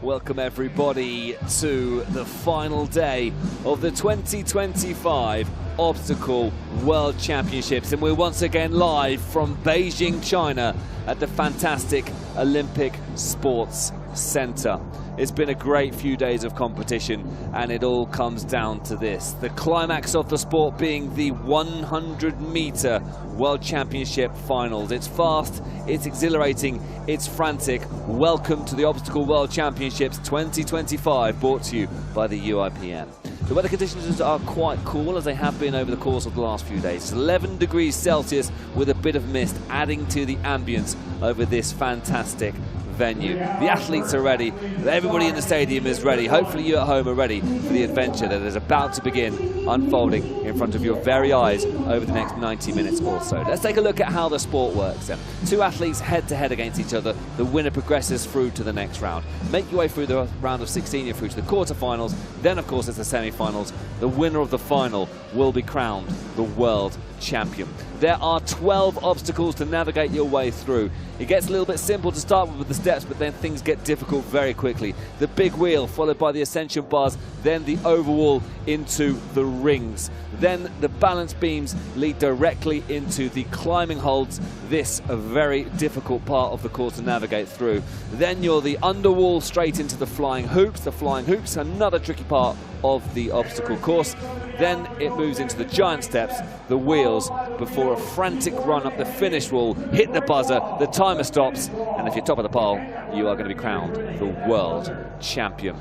Welcome everybody to the final day of the 2025 Obstacle World Championships, and we're once again live from Beijing, China at the fantastic Olympic Sports Center. It's been a great few days of competition, and it all comes down to this: the climax of the sport being the 100-meter World Championship finals. It's fast, it's exhilarating, it's frantic. Welcome to the Obstacle World Championships 2025, brought to you by the UIPM. The weather conditions are quite cool, as they have been over the course of the last few days. It's 11 degrees Celsius with a bit of mist, adding to the ambience over this fantastic venue. The athletes are ready, everybody in the stadium is ready. Hopefully you at home are ready for the adventure that is about to begin unfolding in front of your very eyes over the next 90 minutes or so. Let's take a look at how the sport works then. Two athletes head to head against each other. The winner progresses through to the next round. Make your way through the round of 16, you're through to the quarterfinals. Then of course it's the semi-finals. The winner of the final will be crowned the world champion. There are 12 obstacles to navigate your way through. It gets a little bit simple to start with the steps, but then things get difficult very quickly. The big wheel, followed by the ascension bars, then the overwall into the rings. Then the balance beams lead directly into the climbing holds, this a very difficult part of the course to navigate through. Then you're the underwall straight into the flying hoops. The flying hoops, another tricky part of the obstacle course. Then it moves into the giant steps, the wheels, before a frantic run up the finish wall. Hit the buzzer, the timer stops, and if you're top of the pile, you are going to be crowned the world champion.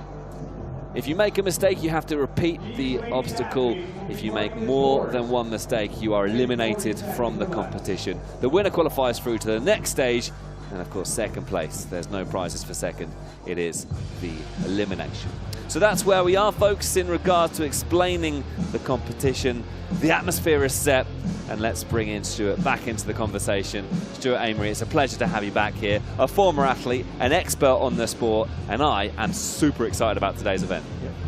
If you make a mistake, you have to repeat the obstacle. If you make more than one mistake, you are eliminated from the competition. The winner qualifies through to the next stage, and of course second place. There's no prizes for second, it is the elimination. So that's where we are, folks, in regard to explaining the competition. The atmosphere is set, and let's bring in Stuart back into the conversation. Stuart Amery, it's a pleasure to have you back here, a former athlete, an expert on the sport, and I am super excited about today's event.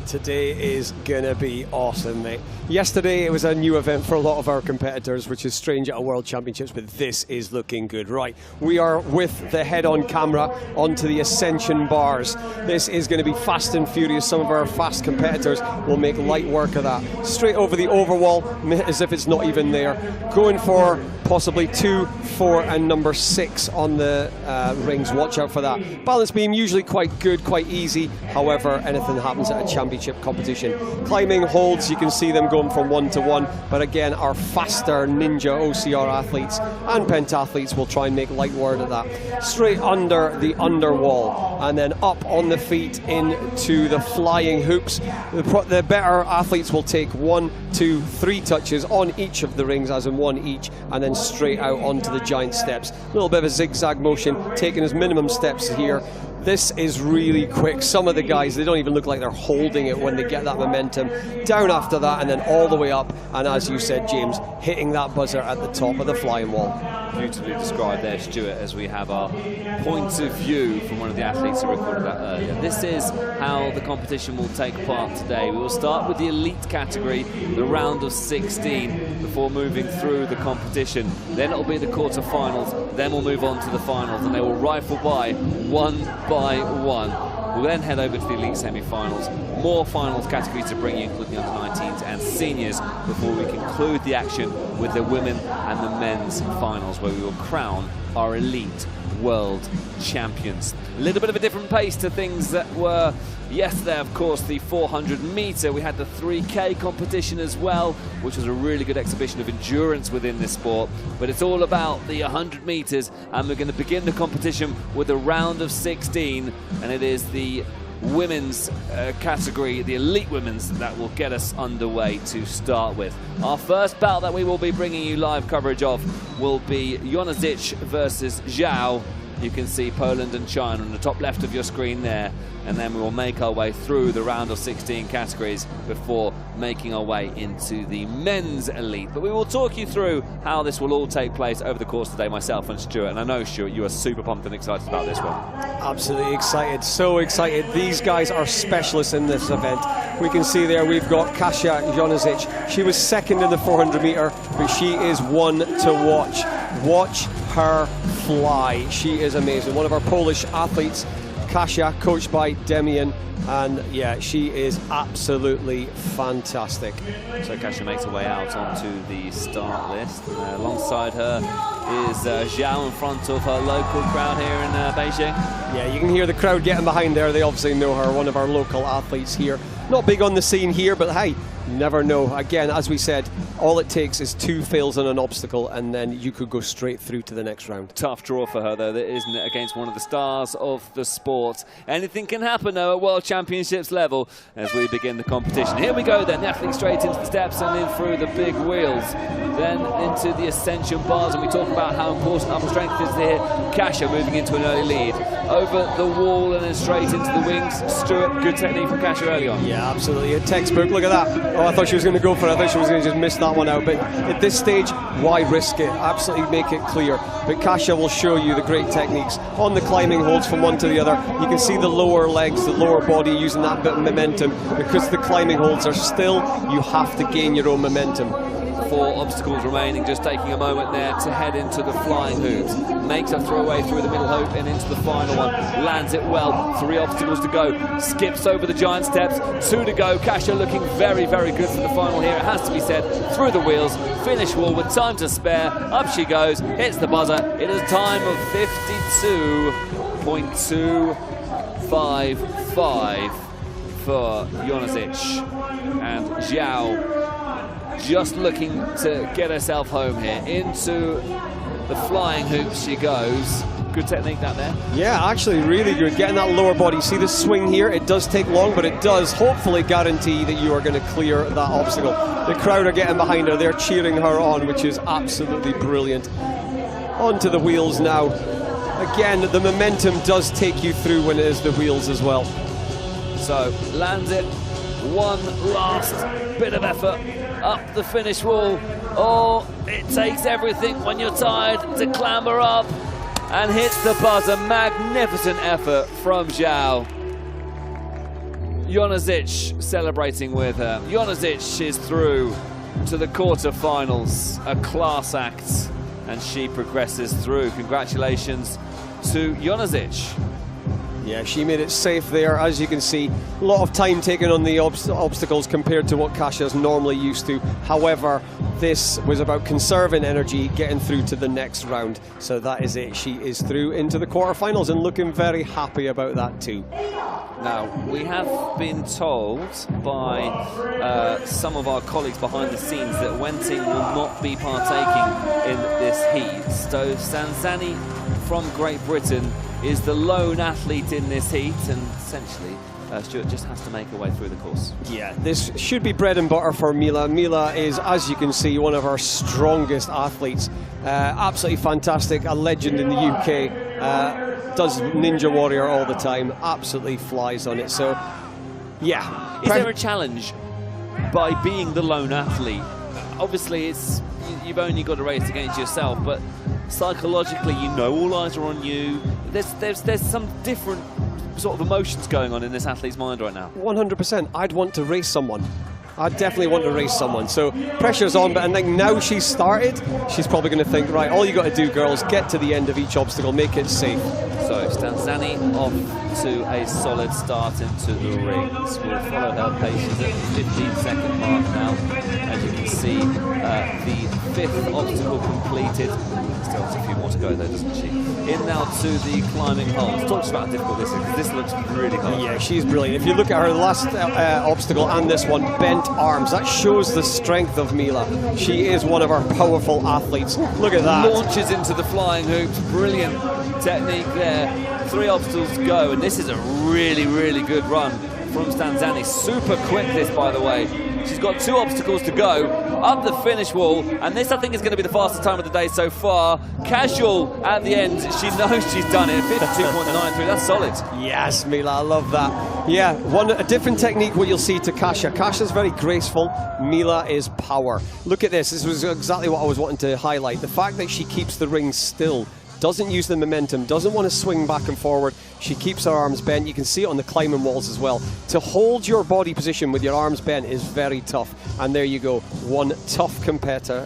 Today is gonna be awesome, mate. Yesterday it was a new event for a lot of our competitors, which is strange at a World Championships, but this is looking good. Right, we are with the head-on camera onto the ascension bars. This is going to be fast and furious. Some of our fast competitors will make light work of that. Straight over the overwall, as if it's not even there. Going for possibly 2, 4 and number 6 on the rings. Watch out for that. Balance beam, usually quite good, quite easy. However, anything happens at a championship competition. Climbing holds, you can see them going from 1 to 1, but again, our faster ninja OCR athletes and pentathletes will try and make light work of that. Straight under the underwall, and then up on the feet into the flying hoops. The better athletes will take 1, 2, 3 touches on each of the rings, as in 1 each, and then straight out onto the giant steps. A little bit of a zigzag motion, taking as minimum steps here. This is really quick. Some of the guys, they don't even look like they're holding it when they get that momentum. Down after that, and then all the way up, and as you said, James, hitting that buzzer at the top of the flying wall. Beautifully described there, Stuart, as we have our point of view from one of the athletes who recorded that earlier. This is how the competition will take part today. We will start with the elite category, the round of 16, before moving through the competition. Then it'll be the quarterfinals, then we'll move on to the finals, and they will rifle by one by one. We'll then head over to the elite semi-finals. More finals categories to bring you, including under-19s and seniors, before we conclude the action with the women and the men's finals, where we will crown our elite world champions. A little bit of a different pace to things that were yesterday. Of course, the 400-meter. We had the 3K competition as well, which was a really good exhibition of endurance within this sport. But it's all about the 100 meters, and we're going to begin the competition with a round of 16, and it is the women's category, the elite women's, that will get us underway to start with. Our first bout that we will be bringing you live coverage of will be Jonazic versus Zhao. You can see Poland and China on the top left of your screen there, and then we will make our way through the round of 16 categories before making our way into the men's elite. But we will talk you through how this will all take place over the course of the day, myself and Stuart. And I know, Stuart, you are super pumped and excited about this one. Absolutely excited, so excited. These guys are specialists in this event. We can see there we've got Kasia Jonazic. She was second in the 400 meter, but she is one to watch. Watch her fly. She is amazing. One of our Polish athletes Kasia, coached by Demian, and yeah, she is absolutely fantastic. So Kasia makes her way out onto the start list. Alongside her is Zhao in front of her local crowd here in Beijing. Yeah, you can hear the crowd getting behind there. They obviously know her, one of our local athletes here. Not big on the scene here, but hey, you never know. Again, as we said, all it takes is 2 fails on an obstacle and then you could go straight through to the next round. Tough draw for her, though, isn't it, against one of the stars of the sport. Anything can happen, though, at World Championships level as we begin the competition. Here we go, then, the athlete straight into the steps and in through the big wheels. Then into the ascension bars, and we talk about how important upper strength is here. Kasia moving into an early lead. Over the wall and then straight into the wings. Stuart, good technique from Kasia early on. Yeah, absolutely. A textbook, look at that. Oh, I thought she was going to go for it. I thought she was going to just miss that one out. But at this stage, why risk it? Absolutely make it clear. But Kasia will show you the great techniques on the climbing holds from one to the other. You can see the lower legs, the lower body using that bit of momentum. Because the climbing holds are still, you have to gain your own momentum. 4 obstacles remaining, just taking a moment there to head into the flying hoops. Makes a throwaway through the middle hoop and into the final one. Lands it well. 3 obstacles to go. Skips over the giant steps. 2 to go. Kasia looking very, very good for the final here. It has to be said. Through the wheels. Finish wall with time to spare. Up she goes. Hits the buzzer. It is a time of 52.255 for Jonasic. And Zhao just looking to get herself home here. Into the flying hoops she goes. Good technique that there. Yeah, actually really good. Getting that lower body. See the swing here? It does take long, but it does hopefully guarantee that you are going to clear that obstacle. The crowd are getting behind her. They're cheering her on, which is absolutely brilliant. Onto the wheels now. Again, the momentum does take you through when it is the wheels as well. So, lands it. One last bit of effort up the finish wall. Oh, it takes everything when you're tired to clamber up and hits the buzzer. Magnificent effort from Zhao. Jonasic celebrating with her. Jonasic is through to the quarterfinals, a class act, and she progresses through. Congratulations to Jonasic. Yeah, she made it safe there, as you can see. A lot of time taken on the obstacles compared to what Kasia's normally used to. However, this was about conserving energy, getting through to the next round. So that is it. She is through into the quarterfinals and looking very happy about that too. Now, we have been told by some of our colleagues behind the scenes that Wenting will not be partaking in this heat. So Stanzani from Great Britain is the lone athlete in this heat, and essentially Stuart just has to make her way through the course. Yeah, this should be bread and butter for Mila. Mila is, as you can see, one of our strongest athletes. Absolutely fantastic, a legend in the UK. Does Ninja Warrior all the time, absolutely flies on it. So, yeah. Is there a challenge by being the lone athlete? Obviously, you've only got to race against yourself, but psychologically, you know, all eyes are on you. There's some different sort of emotions going on in this athlete's mind right now. 100%. I'd want to race someone. I'd definitely want to race someone. So pressure's on, but I think now she's started, she's probably going to think, right, all you got to do, girls, get to the end of each obstacle, make it safe. So Stanzani off to a solid start into the rings. We'll follow her paces at the 15-second mark now. As you can see, the 5th obstacle completed. Still has a few more to go though, doesn't she? In now to the climbing holds. Talk to us about how difficult this is, because this looks really hard. Yeah, she's brilliant. If you look at her last obstacle and this one, bent arms, that shows the strength of Mila. She is one of our powerful athletes. Look at that. Launches into the flying hoops. Brilliant technique there. 3 obstacles to go, and this is a really, really good run from Stanzani. Super quick this, by the way. She's got 2 obstacles to go up the finish wall, and this I think is going to be the fastest time of the day so far. Casual at the end. She knows she's done it. 52.93. That's solid. Yes, Mila, I love that. Yeah, a different technique what you'll see to Kasia. Kasia's very graceful. Mila is power. Look at this. This was exactly what I was wanting to highlight. The fact that she keeps the rings still doesn't use the momentum, doesn't want to swing back and forward. She keeps her arms bent. You can see it on the climbing walls as well. To hold your body position with your arms bent is very tough. And there you go, one tough competitor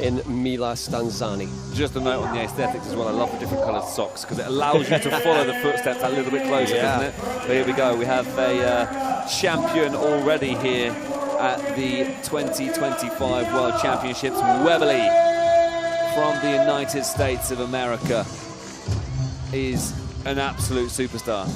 in Mila Stanzani. Just a note on the aesthetics as well. I love the different coloured socks because it allows you to follow the footsteps a little bit closer, doesn't it? So here we go. We have a champion already here at the 2025 World Championships. Weberly from the United States of America is an absolute superstar.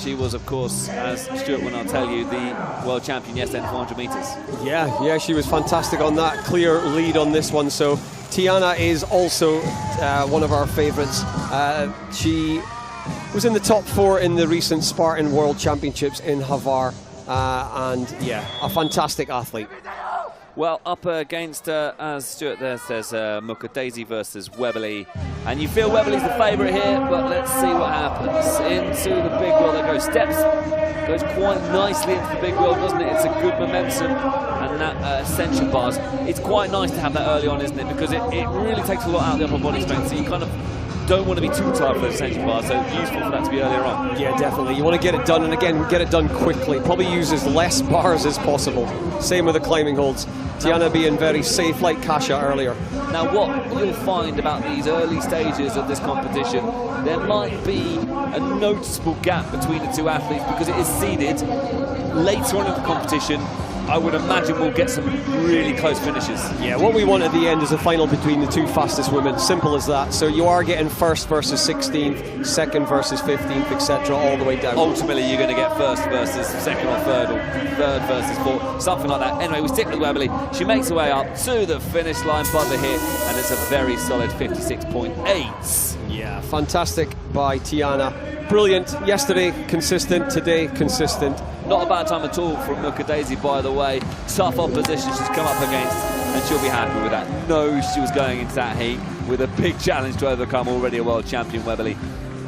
She was, of course, as Stuart will now tell you, the world champion yesterday in 400 metres. Yeah, she was fantastic on that. Clear lead on this one. So Tiana is also one of our favourites. She was in the top 4 in the recent Spartan World Championships in Havar. And yeah, a fantastic athlete. Well, up against, as Stuart there says, Mukadezi versus Weberly. And you feel Weberly's the favourite here, but let's see what happens. Into the big wheel they go. Steps, goes quite nicely into the big wheel, doesn't it? It's a good momentum. And that ascension bars, it's quite nice to have that early on, isn't it? Because it really takes a lot out of the upper body strength, so you kind of don't want to be too tired for the ascension bar, so useful for that to be earlier on. Yeah, definitely. You want to get it done, and again, get it done quickly. Probably use as less bars as possible. Same with the climbing holds. Tiana being very safe, like Kasia earlier. Now, what you'll find about these early stages of this competition, there might be a noticeable gap between the two athletes because it is seeded. Later on in the competition, I would imagine we'll get some really close finishes. Yeah, what we want at the end is a final between the two fastest women. Simple as that. So you are getting first versus 16th, second versus 15th, etc., all the way down. Ultimately, you're going to get first versus second or third versus fourth, something like that. Anyway, we stick with Weberly. She makes her way up to the finish line, buzzer hit, and it's a very solid 56.8. Yeah, fantastic by Tiana. Brilliant. Yesterday, consistent. Today, consistent. Not a bad time at all from Mukadezi, by the way. Tough opposition she's come up against, and she'll be happy with that. Knows she was going into that heat with a big challenge to overcome, already a world champion Weberly.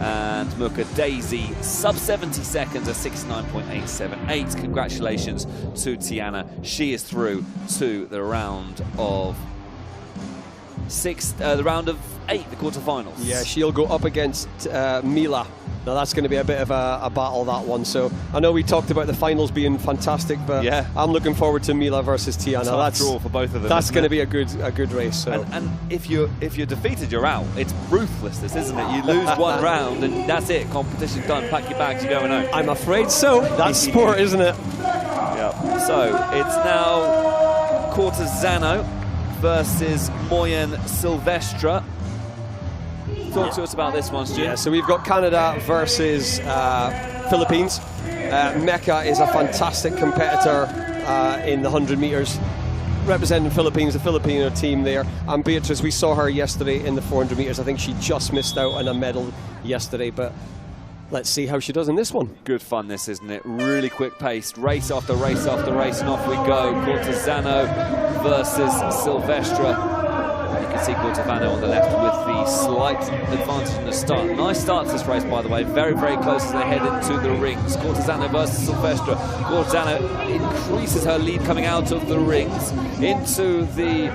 And Mukadezi, sub 70 seconds at 69.878. Congratulations to Tiana. She is through to the round of 8, the quarterfinals. Yeah, she'll go up against Mila. Now that's going to be a bit of a battle, that one. So I know we talked about the finals being fantastic, but yeah, I'm looking forward to Mila versus Tiana. That's draw for both of them. That's going to be a good race. So. And if you're defeated, you're out. It's ruthless, this, isn't it? You lose one round and that's it. Competition done. Pack your bags, you're going home. I'm afraid so. That's sport, isn't it? Yeah. So it's now Cortezano versus Moyen Silvestre. Talk to us about this one, Stu. Yeah, so we've got Canada versus Philippines. Mecca is a fantastic competitor in the 100 metres, representing Philippines, the Filipino team there. And Beatrice, we saw her yesterday in the 400 metres. I think she just missed out on a medal yesterday, but let's see how she does in this one. Good fun, this, isn't it? Really quick paced, race after race after race, and off we go. Cortezano versus Silvestre. You can see Cortezano on the left with the slight advantage in the start. Nice start to this race, by the way. Very, very close as they head into the rings. Cortezano versus Silvestre. Cortezano increases her lead coming out of the rings into the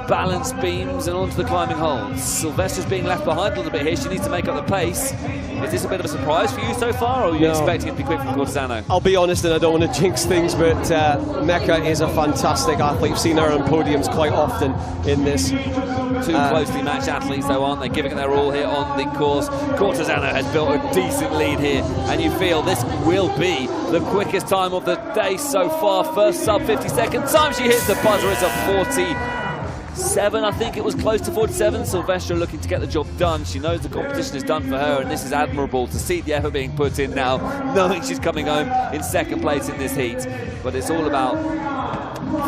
balance beams and onto the climbing holds. Silvestre's being left behind a little bit here. She needs to make up the pace. Is this a bit of a surprise for you so far, or are you expecting it to be quick from Cortezano? I'll be honest, and I don't want to jinx things, but Mecca is a fantastic athlete. We've seen her on podiums quite often in this. Two closely matched athletes, though, aren't they? Giving it their all here on the course. Cortezano has built a decent lead here, and you feel this will be the quickest time of the day so far. First sub 50-second time she hits the buzzer. It's a 47, I think it was close to 47. Silvestre looking to get the job done. She knows the competition is done for her, and this is admirable to see the effort being put in now, knowing she's coming home in second place in this heat. But it's all about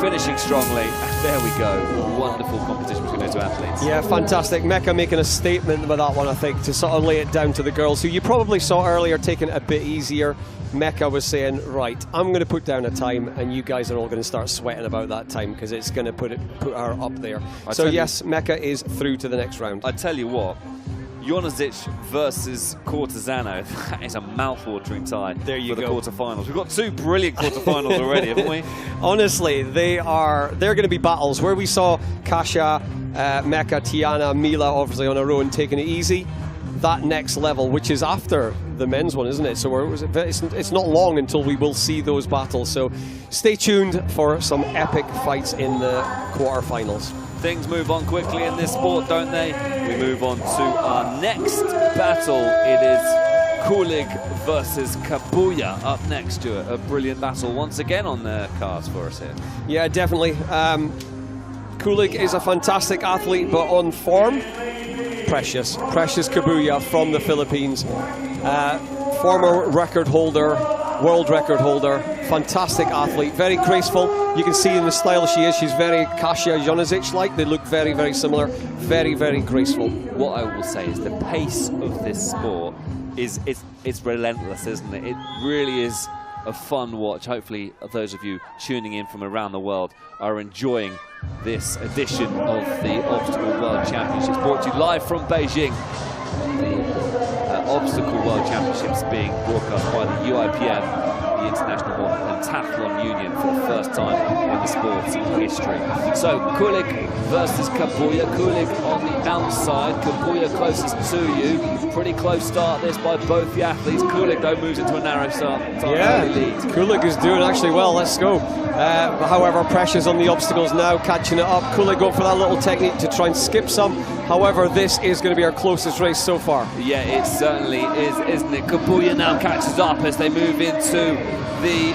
finishing strongly, and there we go. Wonderful competition between the two athletes. Yeah, fantastic. Mecca making a statement with that one, I think, to sort of lay it down to the girls, who you probably saw earlier taking it a bit easier. Mecca was saying, right, I'm going to put down a time, and you guys are all going to start sweating about that time because it's going to put her up there. So yes, Mecca is through to the next round. I tell you what, Jonasic versus Cortesano. That is a mouth-watering tie there you for the go. quarterfinals. We've got 2 brilliant quarterfinals already, haven't we? Honestly, they're going to be battles where we saw Kasia, Mecca, Tiana, Mila obviously on her own taking it easy. That next level, which is after the men's one, isn't it? So it's not long until we will see those battles. So stay tuned for some epic fights in the quarterfinals. Things move on quickly in this sport, don't they? We move on to our next battle. It is Kulig versus Kabuya up next to it. A brilliant battle once again on the cards for us here. Yeah, definitely. Kulig is a fantastic athlete, but on form, Precious Kabuya from the Philippines. Former record holder, world record holder, fantastic athlete, very graceful. You can see in the style she is, she's very Kasia Jonasic-like. They look very, very similar, very, very graceful. What I will say is the pace of this sport it's relentless, isn't it? It really is a fun watch. Hopefully those of you tuning in from around the world are enjoying this edition of the Obstacle World Championships, brought to you live from Beijing. The Obstacle World Championships being broadcast by the UIPM, the International Pentathlon Union, for the first time in the sport's history. So Kulig versus Kabuya. Kulig on the outside, Kabuya closest to you. Pretty close start this by both the athletes. Kulig though moves into a narrow start. Yeah, lead. Kulig is doing actually well. Let's go. However, Precious on the obstacles now, catching it up. Kulig going for that little technique to try and skip some. However, this is going to be our closest race so far. Yeah, it certainly is, isn't it? Kabuya now catches up as they move into the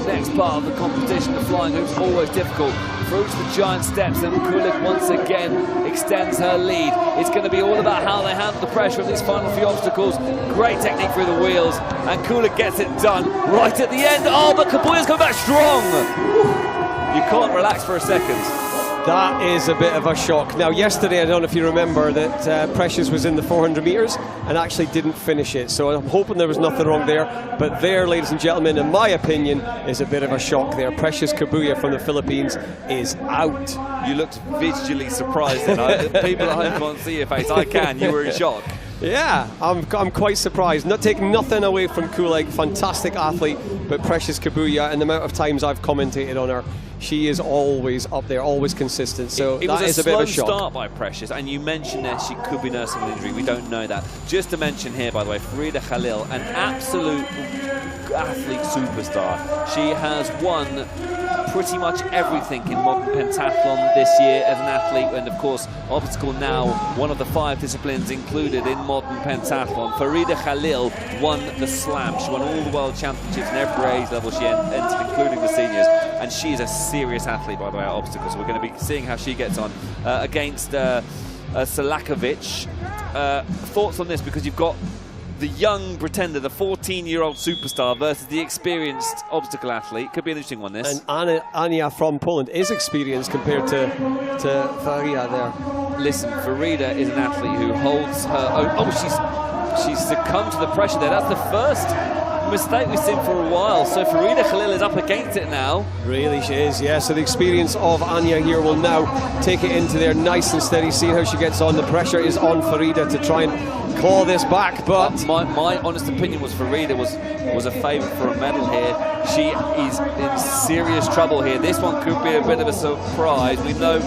next part of the competition. The flying hoop's always difficult. Through to the giant steps, and Kulig once again extends her lead. It's going to be all about how they handle the pressure of these final few obstacles. Great technique through the wheels, and Kulig gets it done right at the end. Oh, but Kabuya's come back strong. You can't relax for a second. That is a bit of a shock. Now, yesterday, I don't know if you remember that Precious was in the 400 metres and actually didn't finish it. So I'm hoping there was nothing wrong there. But there, ladies and gentlemen, in my opinion, is a bit of a shock there. Precious Kabuya from the Philippines is out. You looked visually surprised then. People at home can't see your face. I can. You were in shock. Yeah, I'm quite surprised. Not taking nothing away from Kulig, fantastic athlete, but Precious Kabuya, and the amount of times I've commentated on her, she is always up there, always consistent. So it that is a bit of a shock. slow start by Precious, and you mentioned that she could be nursing an injury. We don't know that. Just to mention here, by the way, Farida Khalil, an absolute athlete superstar. She has won pretty much everything in modern pentathlon this year as an athlete, and of course obstacle now one of the 5 disciplines included in modern pentathlon. Farida Khalil won the slam. She won all the world championships in every age level she entered, including the seniors, and she is a serious athlete, by the way, at obstacles. So we're going to be seeing how she gets on against Selakovic. Thoughts on this, because you've got the young pretender, the 14-year-old superstar versus the experienced obstacle athlete. Could be an interesting one, this. And Ania from Poland is experienced compared to Farida there. Listen, Farida is an athlete who holds her own. Oh, she's succumbed to the pressure there. That's the first mistake we've seen for a while. So Farida Khalil is up against it now. Really, she is, yeah. So the experience of Anya here will now take it into there nice and steady, see how she gets on. The pressure is on Farida to try and claw this back, but my honest opinion was Farida was a favourite for a medal here. She is in serious trouble here. This one could be a bit of a surprise. We know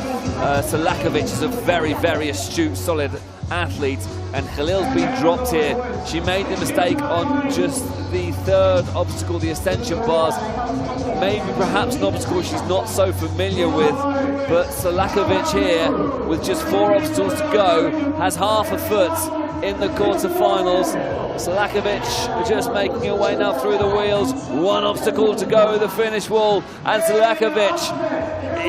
Selakovic is a very, very astute, solid athlete, and Khalil's been dropped here. She made the mistake on just the 3rd obstacle, the ascension bars. Maybe perhaps an obstacle she's not so familiar with, but Selakovic here, with just 4 obstacles to go, has half a foot in the quarterfinals. Selakovic just making her way now through the wheels. 1 obstacle to go, the finish wall, and Selakovic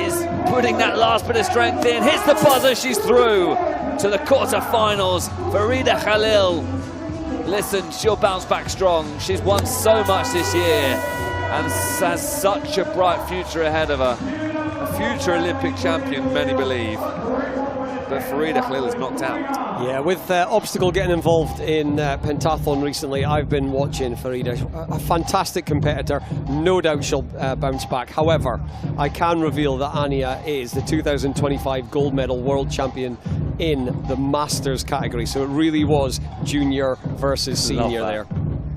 is putting that last bit of strength in. Hits the buzzer, she's through to the quarterfinals. Farida Khalil, listen, she'll bounce back strong. She's won so much this year and has such a bright future ahead of her. A future Olympic champion, many believe. but Farida Khalil is knocked out. Yeah, with obstacle getting involved in pentathlon recently, I've been watching Farida. A fantastic competitor. No doubt she'll bounce back. However, I can reveal that Anya is the 2025 gold medal world champion in the Masters category. So it really was junior versus senior there.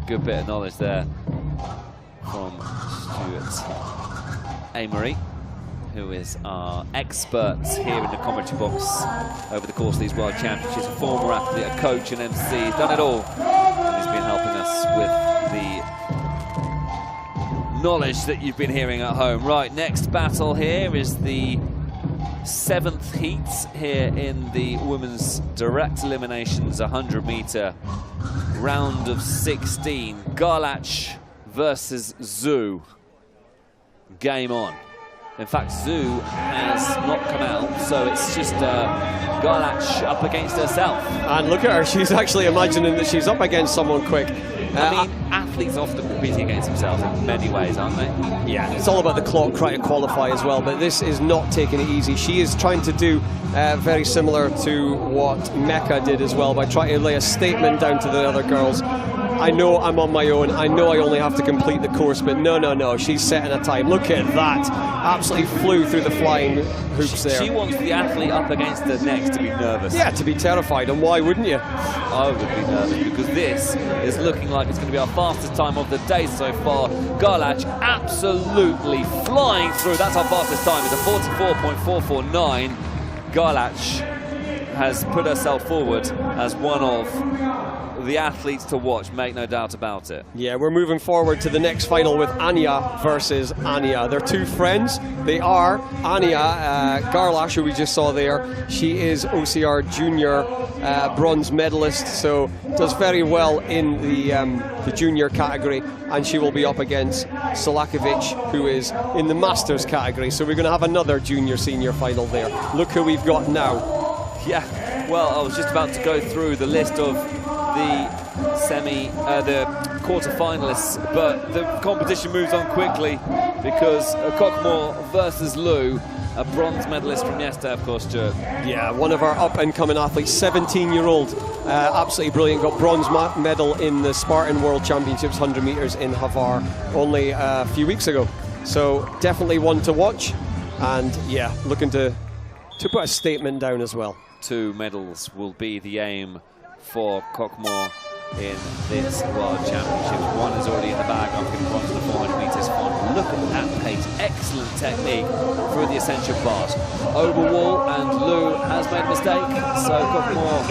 Good bit of knowledge there from Stuart Amory, who is our expert here in the commentary box over the course of these World Championships. A former athlete, a coach, an MC, he's done it all. And he's been helping us with the knowledge that you've been hearing at home. Right, next battle here is the 7th heat here in the women's direct eliminations 100-meter round of 16. Garlach versus Zhu. Game on. In fact, Zhu has not come out, so it's just Garlach up against herself. And look at her, she's actually imagining that she's up against someone quick. I mean, athletes often competing against themselves in many ways, aren't they? Yeah, it's all about the clock, trying to qualify as well, but this is not taking it easy. She is trying to do very similar to what Mecca did as well, by trying to lay a statement down to the other girls. I know I'm on my own, I know I only have to complete the course, but no, she's setting a time. Look at that, absolutely flew through the flying hoops there. She wants the athlete up against her next to be nervous. Yeah, to be terrified, and why wouldn't you? I would be nervous, because this is looking like it's going to be our fastest time of the day so far. Garlach absolutely flying through, that's our fastest time, it's a 44.449. Garlach has put herself forward as one of the athletes to watch, make no doubt about it. Yeah, we're moving forward to the next final with Anya versus Anya. They're two friends. They are Anya Garlach, who we just saw there. She is OCR junior bronze medalist, so does very well in the junior category, and she will be up against Solakovic, who is in the Masters category. So we're going to have another junior-senior final there. Look who we've got now. Yeah, well, I was just about to go through the list of the the quarter-finalists, but the competition moves on quickly because Cockmore versus Liu, a bronze medalist from yesterday, of course, Stuart. Yeah, one of our up-and-coming athletes, 17-year-old, absolutely brilliant, got bronze medal in the Spartan World Championships 100 meters in Havar only a few weeks ago. So definitely one to watch, and yeah, looking to put a statement down as well. 2 medals will be the aim for Cockmore in this World Championships. One is already in the bag after getting bronze in the 400 metres final. Look at that pace, excellent technique through the ascension bars. Over wall, and Liu has made a mistake, so Cockmore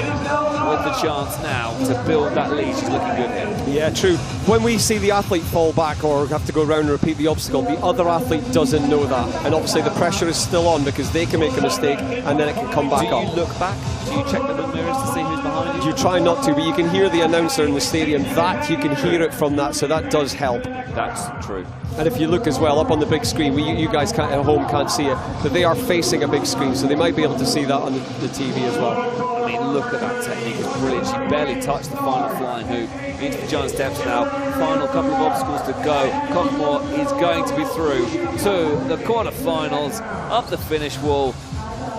with the chance now to build that lead. She's looking good here. Yeah, true. When we see the athlete fall back or have to go around and repeat the obstacle, the other athlete doesn't know that, and obviously the pressure is still on because they can make a mistake and then it can come back up. Do you look back? Do you check the mirrors to see who's behind you? You try not to, but you can hear the announcer in the stadium. That you can hear it from that, so that does help. That's true. And if you look as well up on the big screen, you guys at home can't see it, but they are facing a big screen, so they might be able to see that on the TV as well. I mean, look at that technique, it's brilliant. She barely touched the final flying hoop. Into the giant steps now. Final couple of obstacles to go. Cockmore is going to be through to the quarterfinals, up the finish wall,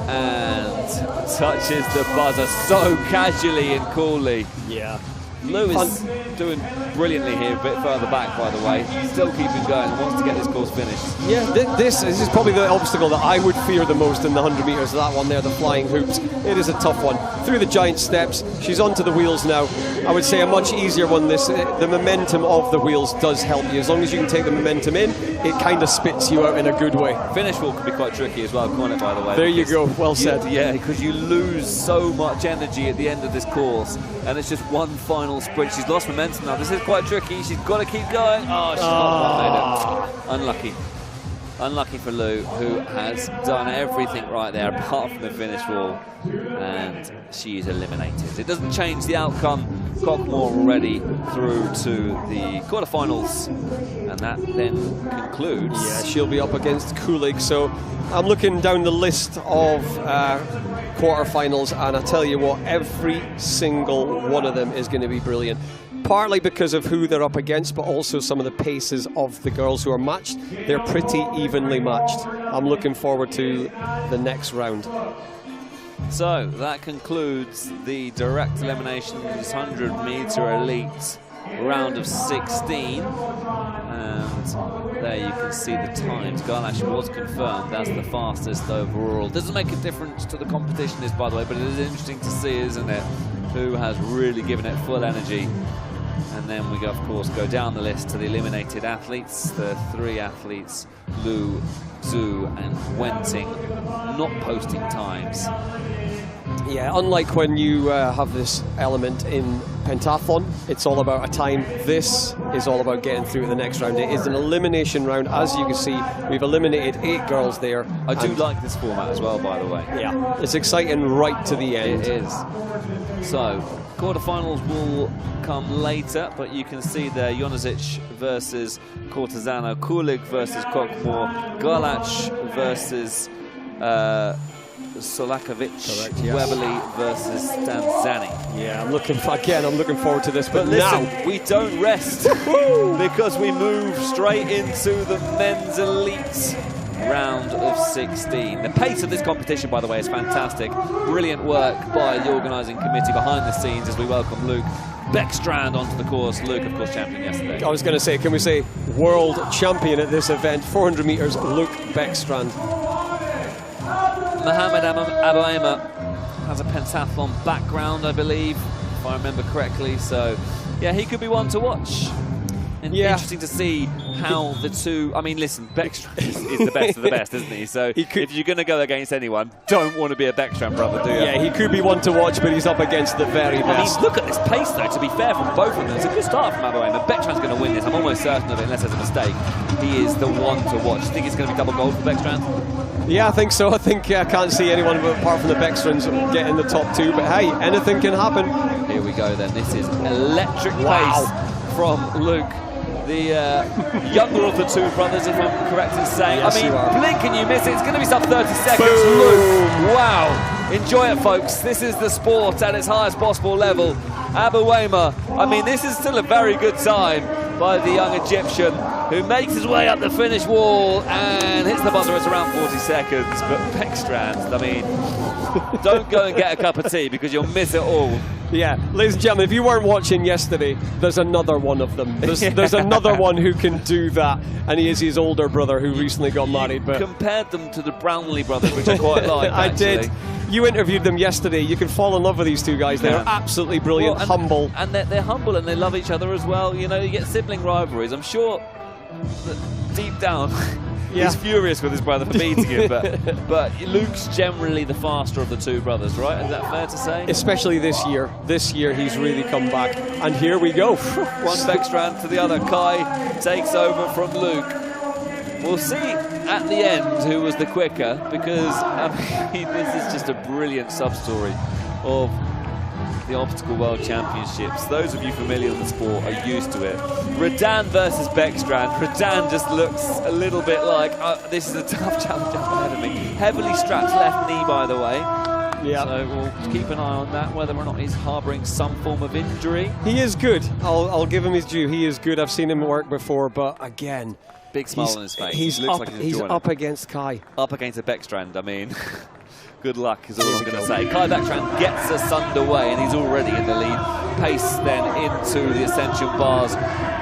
and touches the buzzer so casually and coolly. Yeah. Liu is doing brilliantly here, a bit further back, by the way. Still keeping going, wants to get this course finished. Yeah, this is probably the obstacle that I would fear the most in the 100 metres. That one there, the flying hoops. It is a tough one. Through the giant steps, she's onto the wheels now. I would say a much easier one. The momentum of the wheels does help you. As long as you can take the momentum in, it kind of spits you out in a good way. Finish wall can be quite tricky as well, can't it, by the way? There you go, well said. Yeah, because you lose so much energy at the end of this course, and it's just one final sprint. She's lost momentum now. This is quite tricky. She's got to keep going. Oh, she's not made it. Unlucky. Unlucky for Liu, who has done everything right there apart from the finish wall, and she is eliminated. It doesn't change the outcome. Cockmore already through to the quarterfinals, and that then concludes. Yeah, she'll be up against Kulig. So I'm looking down the list of quarterfinals, and I tell you what, every single one of them is going to be brilliant. Partly because of who they're up against, but also some of the paces of the girls who are matched. They're pretty evenly matched. I'm looking forward to the next round. So that concludes the direct eliminations 100-meter elite round of 16. And there you can see the times. Garlash was confirmed as the fastest overall. Doesn't make a difference to the competition, this, by the way, but it is interesting to see, isn't it, who has really given it full energy. And then we, of course, go down the list to the eliminated athletes. The 3 athletes, Liu, Zhu and Wenting, not posting times. Yeah, unlike when you have this element in pentathlon, it's all about a time. This is all about getting through to the next round. It is an elimination round. As you can see, we've eliminated 8 girls there. I do like this format as well, by the way. Yeah, it's exciting right to the end. It is. So, quarterfinals will come later, but you can see there Jonasic versus Cortezano, Kulig versus Kokmore, Garlach versus Solakovic, correct, yes. Weberly versus Stanzani. Yeah, I'm looking forward to this. But listen, now we don't rest because we move straight into the men's elite round of 16. The pace of this competition, by the way, is fantastic. Brilliant work by the organising committee behind the scenes as we welcome Luke Beckstrand onto the course. Luke, of course, champion yesterday. I was going to say, can we say world champion at this event? 400 metres, Luke Beckstrand. Mohamed Abouema has a pentathlon background, I believe, if I remember correctly. So, yeah, he could be one to watch. And interesting to see how the two... I mean, listen, Beckstrand is the best of the best, isn't he? So if you're going to go against anyone, don't want to be a Beckstrand brother, do you? Yeah, he could be one to watch, but he's up against the very best. I mean, look at this pace, though, to be fair, from both of them. It's a good start from Abouema. Beckstrand's going to win this. I'm almost certain of it, unless there's a mistake. He is the one to watch. Do you think it's going to be double gold for Beckstrand? Yeah, I think so. I think I can't see anyone apart from the Beckstrands getting the top 2, but hey, anything can happen. Here we go then. This is electric pace from Luke. The younger of the 2 brothers, if I'm correct in saying. Yes, I mean, blink and you miss it. It's going to be sub 30 seconds. Boom. Luke, wow. Enjoy it, folks. This is the sport at its highest possible level. Abouema, I mean, this is still a very good time by the young Egyptian, who makes his way up the finish wall and hits the buzzer. It's around 40 seconds. But Beckstrand, I mean, don't go and get a cup of tea because you'll miss it all. Yeah, ladies and gentlemen, if you weren't watching yesterday, there's another one of them. There's another one who can do that, and he is his older brother who recently got married. But compared them to the Brownlee brothers, which I quite like. I did. You interviewed them yesterday. You can fall in love with these 2 guys. They're absolutely brilliant, humble. And they're humble and they love each other as well. You know, you get sibling rivalries. I'm sure that deep down he's furious with his brother for beating him, but Luke's generally the faster of the 2 brothers, right? Is that fair to say? Especially this year. This year he's really come back. And here we go. One Beckstrand to the other. Kai takes over from Luke. We'll see at the end who was the quicker, because I mean, this is just a brilliant sub-story of the Obstacle World Championships. Those of you familiar with the sport are used to it. Redan versus Beckstrand. Redan just looks a little bit like, this is a tough challenge up ahead of me. Heavily strapped left knee, by the way. Yeah. So we'll keep an eye on that, whether or not he's harbouring some form of injury. He is good. I'll give him his due. He is good. I've seen him work before, but again, big smile on his face. He's up against Kai. Up against a Beckstrand, I mean. Good luck is all I'm going to say. Kai Beckstrand gets us underway and he's already in the lead. Pace then into the ascension bars.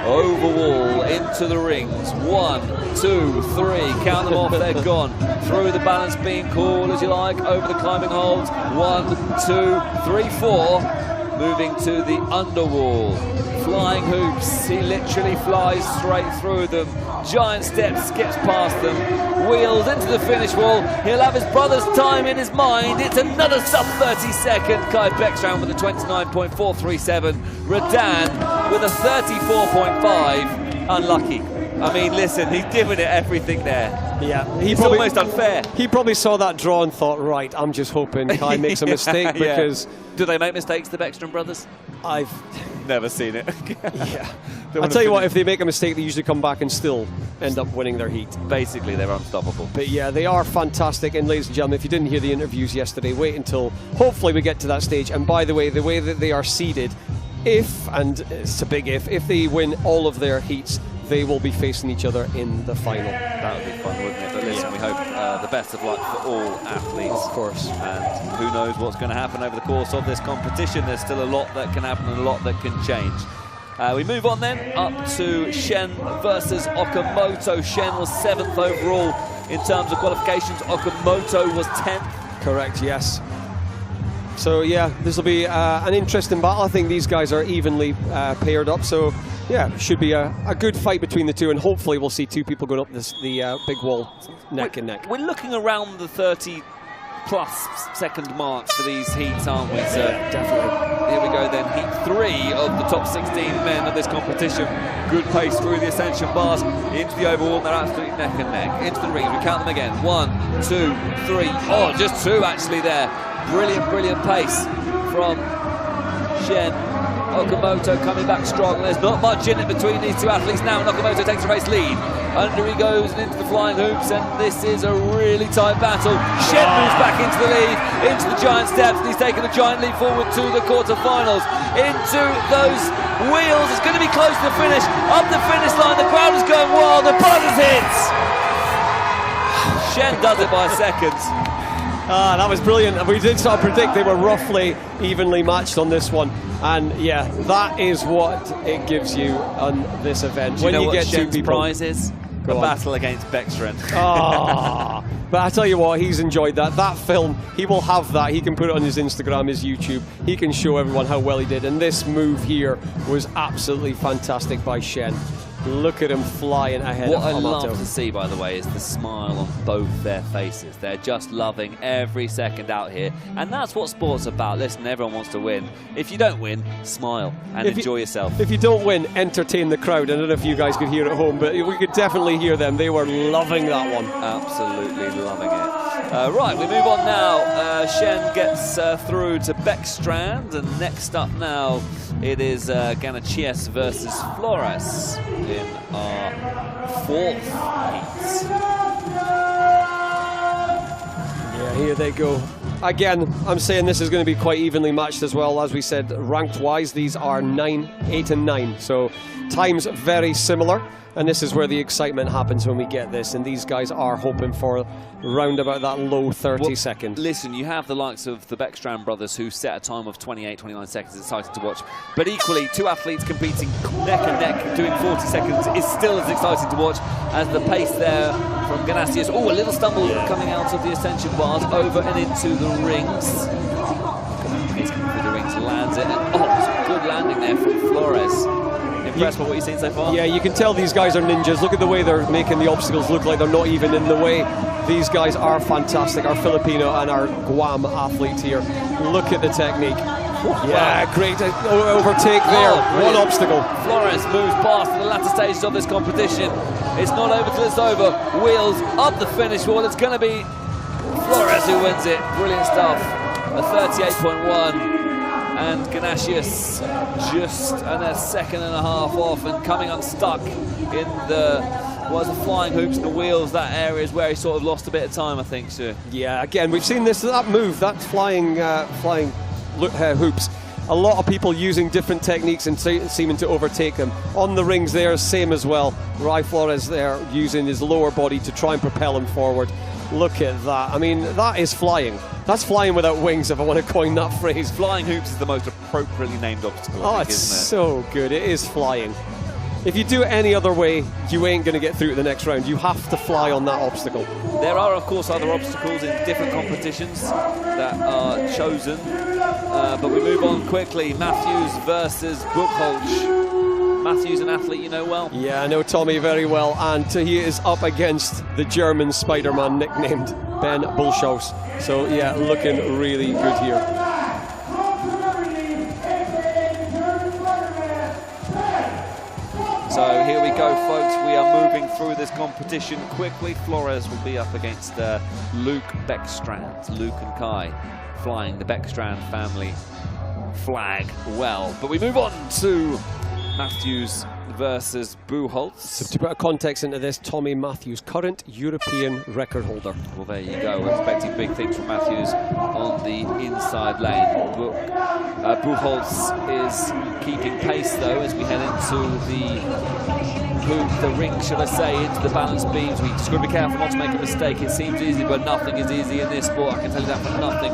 Over wall, into the rings. 1, 2, 3. Count them off, they're gone. Through the balance beam call, as you like. Over the climbing holds. 1, 2, 3, 4. Moving to the underwall. Flying hoops. He literally flies straight through them. Giant steps, skips past them. Wheels into the finish wall. He'll have his brother's time in his mind. It's another sub 30 second. Kai Beckstrand with a 29.437. Redan with a 34.5. Unlucky. I mean, listen, he's given it everything there. Yeah, it's almost unfair. He probably saw that draw and thought, right, I'm just hoping Kai makes a mistake because... Do they make mistakes, the Beckstrand brothers? I've never seen it. Yeah. I'll tell you what, if they make a mistake, they usually come back and still end up winning their heat. Basically, they're unstoppable. But yeah, they are fantastic. And ladies and gentlemen, if you didn't hear the interviews yesterday, wait until hopefully we get to that stage. And by the way that they are seeded, if, and it's a big if they win all of their heats, they will be facing each other in the final. That would be fun, wouldn't it? But listen, we hope the best of luck for all athletes. Of course. And who knows what's going to happen over the course of this competition. There's still a lot that can happen and a lot that can change. We move on then up to Shen versus Okamoto. Shen was 7th overall in terms of qualifications. Okamoto was 10th. Correct, yes. So yeah, this will be an interesting battle. I think these guys are evenly paired up. So yeah, should be a good fight between the two, and hopefully we'll see two people going up the big wall neck and neck. We're looking around the 30+ second marks for these heats, aren't we, sir? Definitely. Here we go then, heat 3 of the top 16 men of this competition. Good pace through the ascension bars into the overall, and they're absolutely neck and neck. Into the rings, we count them again. 1, 2, 3. Oh, just 2 actually there. Brilliant, brilliant pace from Shen. Okamoto coming back strong. There's not much in it between these two athletes now, and Okamoto takes the race lead. Under he goes and into the flying hoops, and this is a really tight battle. Shen moves back into the lead, into the giant steps, and he's taken a giant leap forward to the quarterfinals. Into those wheels, it's going to be close to the finish. Up the finish line, the crowd is going wild, the buzzers hits! Shen does it by a second. That was brilliant. We did sort of predict they were roughly evenly matched on this one. And yeah, that is what it gives you on this event. Do you know when you what get Shen's two people, prize is? A battle against Beckstrand. But I tell you what, he's enjoyed that. That film, he will have that. He can put it on his Instagram, his YouTube. He can show everyone how well he did. And this move here was absolutely fantastic by Shen. Look at him flying ahead. What I love to see, by the way, is the smile on both their faces. They're just loving every second out here. And that's what sport's about. Listen, everyone wants to win. If you don't win, smile and enjoy yourself. If you don't win, entertain the crowd. I don't know if you guys could hear at home, but we could definitely hear them. They were loving that one. Absolutely loving it. Right, we move on now. Shen gets through to Beckstrand, and next up now it is Ganachies versus Flores in our 4th heat. Yeah, here they go. Again, I'm saying this is going to be quite evenly matched as well. As we said, ranked-wise, these are 9, 8 and 9. So times very similar. And this is where the excitement happens when we get this. And these guys are hoping for round about that low 30 seconds. Listen, you have the likes of the Beckstrand brothers who set a time of 28, 29 seconds. It's exciting to watch. But equally, two athletes competing neck and neck, doing 40 seconds is still as exciting to watch as the pace there from Ganachies. Oh, a little stumble coming out of the ascension bars over and into the rings. He's coming through the rings, lands it. And, oh, it's a good landing there from Flores. Impressed by what you've seen so far? Yeah, you can tell these guys are ninjas. Look at the way they're making the obstacles look like they're not even in the way. These guys are fantastic. Our Filipino and our Guam athletes here. Look at the technique. Yeah, great overtake there. One obstacle. Flores moves past the latter stages of this competition. It's not over till it's over. Wheels up the finish wall. It's going to be Flores who wins it. Brilliant stuff. A 38.1. And Ganachies just a second and a half off and coming unstuck in the flying hoops and the wheels. That area is where he sort of lost a bit of time, I think, sir. Yeah, again, we've seen that move, that flying hoops. A lot of people using different techniques and seeming to overtake them. On the rings there, same as well. Rai Flores there using his lower body to try and propel him forward. Look at that. I mean, that is flying. That's flying without wings, if I want to coin that phrase. Flying hoops is the most appropriately named obstacle, I think, it's isn't it? So good. It is flying. If you do it any other way, you ain't going to get through to the next round. You have to fly on that obstacle. There are, of course, other obstacles in different competitions that are chosen. But we move on quickly. Matthews versus Buchholz. Matthews, an athlete you know well. Yeah, I know Tommy very well, and he is up against the German Spider-Man nicknamed Ben Buchholz. So yeah, looking really good here. So here we go, folks. We are moving through this competition quickly. Flores will be up against Luke Beckstrand. Luke and Kai flying the Beckstrand family flag well. But we move on to Matthews versus Buchholz. So to put a context into this, Tommy Matthews, current European record holder. Well, there you go. We're expecting big things from Matthews on the inside lane. Buchholz is keeping pace, though, as we head into the hoop, the ring, should I say, into the balance beams. We just got to be careful not to make a mistake. It seems easy, but nothing is easy in this sport. I can tell you that for nothing.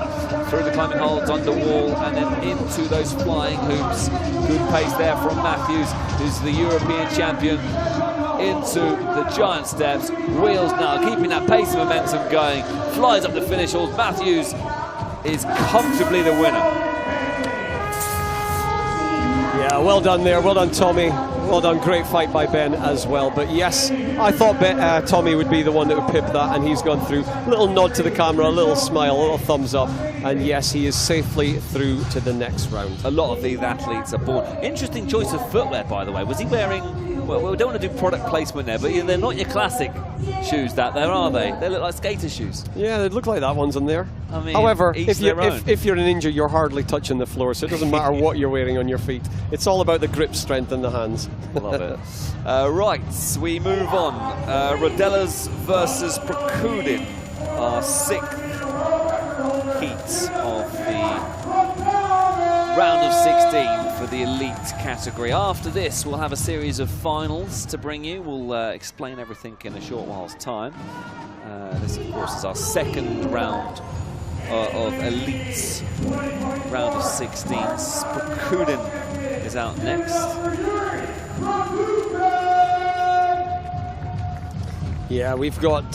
Through the climbing holds, under wall, and then into those flying hoops. Good pace there from Matthews, who's the European champion. Into the giant steps, wheels now, keeping that pace and momentum going. Flies up the finish halls. Matthews is comfortably the winner. Yeah, well done there. Well done, Tommy. Well done. Great fight by Ben as well. But yes, I thought Tommy would be the one that would pip that, and he's gone through. Little nod to the camera, a little smile, a little thumbs up. And yes, he is safely through to the next round. A lot of these athletes are born. Interesting choice of footwear, by the way. Was he wearing... Well, we don't want to do product placement there, but they're not your classic shoes that there, are they? They look like skater shoes. Yeah, they look like that one's on there. I mean, however, if you're an ninja, you're hardly touching the floor, so it doesn't matter what you're wearing on your feet. It's all about the grip strength in the hands. Love it. Right, we move on. Rodellas versus Prokudin, our 6th heat of the round of 16 for the elite category. After this, we'll have a series of finals to bring you. We'll explain everything in a short while's time. This, of course, is our 2nd round of elites. Round of 16. Prokudin is out next. Yeah, we've got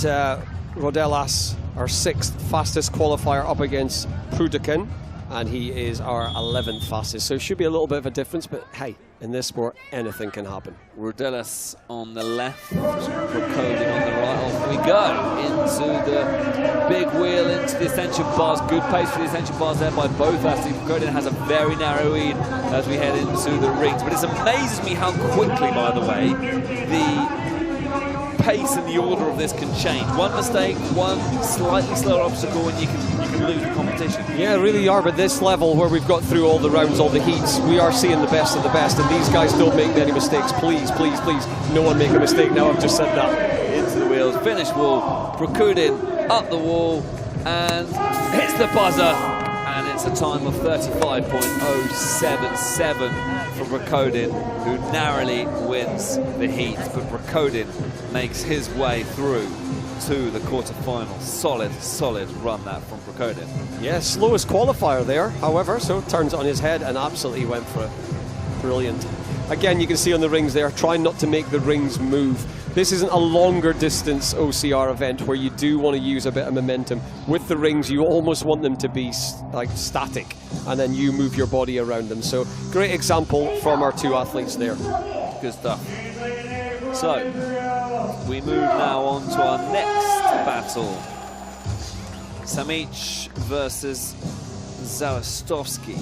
Rodellas, our 6th fastest qualifier, up against Prokudin. And he is our 11th fastest, so it should be a little bit of a difference, but hey, in this sport, anything can happen. Rodellas on the left, Prokudin on the right. Off we go into the big wheel, into the ascension bars. Good pace for the ascension bars there by both athletes. Prokudin has a very narrow lead as we head into the rings, but it amazes me how quickly, by the way, the pace and the order of this can change. One mistake, one slightly slower obstacle, and you can lose the competition. Yeah, really are, but this level where we've got through all the rounds, all the heats, we are seeing the best of the best, and these guys don't make many mistakes. Please, please, please, no one make a mistake now. I've just said that. Into the wheels, finish wall, Prokudin up the wall, and hits the buzzer, and it's a time of 35.077 for Prokudin, who narrowly wins the heat, but Prokudin makes his way through to the quarterfinals. Solid run that from Prokudin. Yeah, slowest qualifier there, however, so turns it on his head and absolutely went for it. Brilliant. Again, you can see on the rings there, trying not to make the rings move. This isn't a longer distance OCR event where you do want to use a bit of momentum. With the rings, you almost want them to be like static, and then you move your body around them. So great example from our 2 athletes there. Good stuff. So, we move now on to our next battle. Samic versus Zawistowski.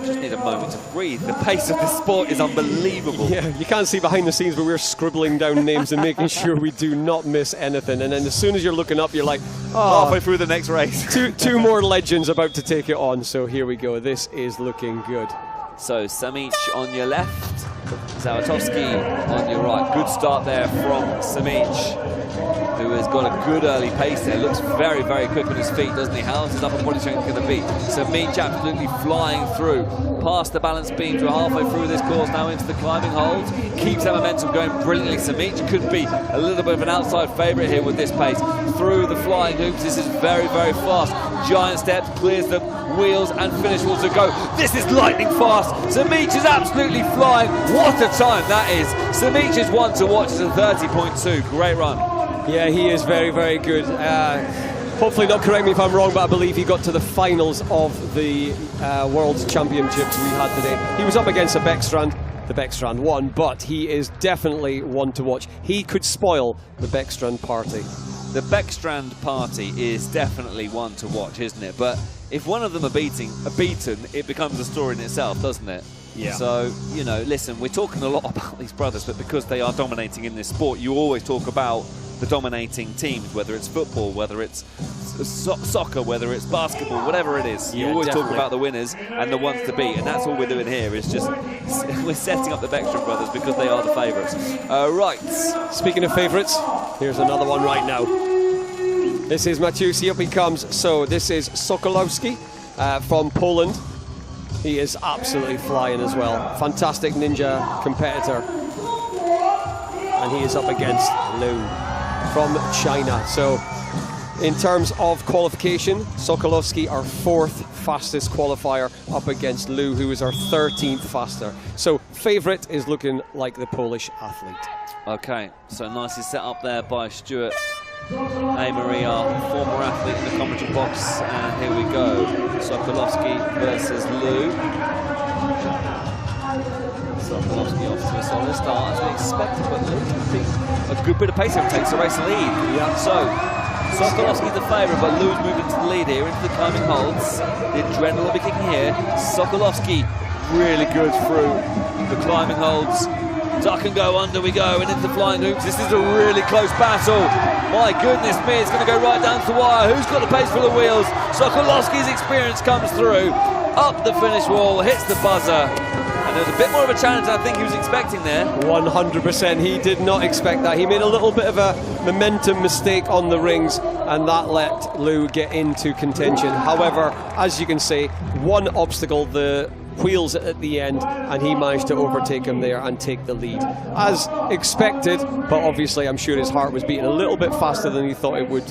Just need a moment to breathe. The pace of the sport is unbelievable. Yeah, you can't see behind the scenes, but we're scribbling down names and making sure we do not miss anything. And then as soon as you're looking up, you're like, oh, halfway through the next race. two more legends about to take it on. So here we go. This is looking good. So Samic on your left, Zawistowski on your right. Good start there from Samic, who has got a good early pace there. Looks very, very quick on his feet, doesn't he? How's his upper body strength going to be? Samic absolutely flying through, past the balance beams. We're halfway through this course now into the climbing hold. Keeps that momentum going brilliantly. Samic could be a little bit of an outside favourite here with this pace. Through the flying hoops, this is very, very fast. Giant steps, clears them, wheels and finish walls to go. This is lightning fast. Samic is absolutely flying. What a time that is. Samic is one to watch. It's a 30.2. Great run. Yeah, he is very, very good. Hopefully not correct me if I'm wrong, but I believe he got to the finals of the World Championships we had today. He was up against a Beckstrand. The Beckstrand won, but he is definitely one to watch. He could spoil the Beckstrand party. The Beckstrand party is definitely one to watch, isn't it? But if one of them are beaten, it becomes a story in itself, doesn't it? Yeah. So, you know, listen, we're talking a lot about these brothers, but because they are dominating in this sport, you always talk about the dominating teams, whether it's football, whether it's soccer, whether it's basketball, whatever it is. You always talk about the winners and the ones to beat, and that's all we're doing here, is just we're setting up the Beckstrand brothers because they are the favourites. Right. Speaking of favourites, here's another one right now. This is Maciusi, up he comes. So this is Sokolowski from Poland. He is absolutely flying as well. Fantastic ninja competitor. And he is up against Liu from China. So in terms of qualification, Sokolovsky, our 4th fastest qualifier, up against Liu, who is our 13th faster. So favourite is looking like the Polish athlete. Okay, so nicely set up there by Stuart A. our former athlete in the commentary box, and here we go. Sokolovsky versus Liu. Sokolovsky off to a solid start as we expected, but Liu a good bit of pace here, takes the race lead. Yeah. So Sokolovsky the favourite, but Liu's moving to the lead here into the climbing holds. The adrenaline will be kicking here. Sokolovsky really good through the climbing holds. Duck and go, under we go, and into flying hoops. This is a really close battle. My goodness me, it's going to go right down to the wire. Who's got the pace for the wheels? Sokolovsky's experience comes through. Up the finish wall, hits the buzzer. And there's a bit more of a challenge than I think he was expecting there. 100%, he did not expect that. He made a little bit of a momentum mistake on the rings, and that let Liu get into contention. However, as you can see, one obstacle, the wheels at the end, and he managed to overtake him there and take the lead as expected, but obviously I'm sure his heart was beating a little bit faster than he thought it would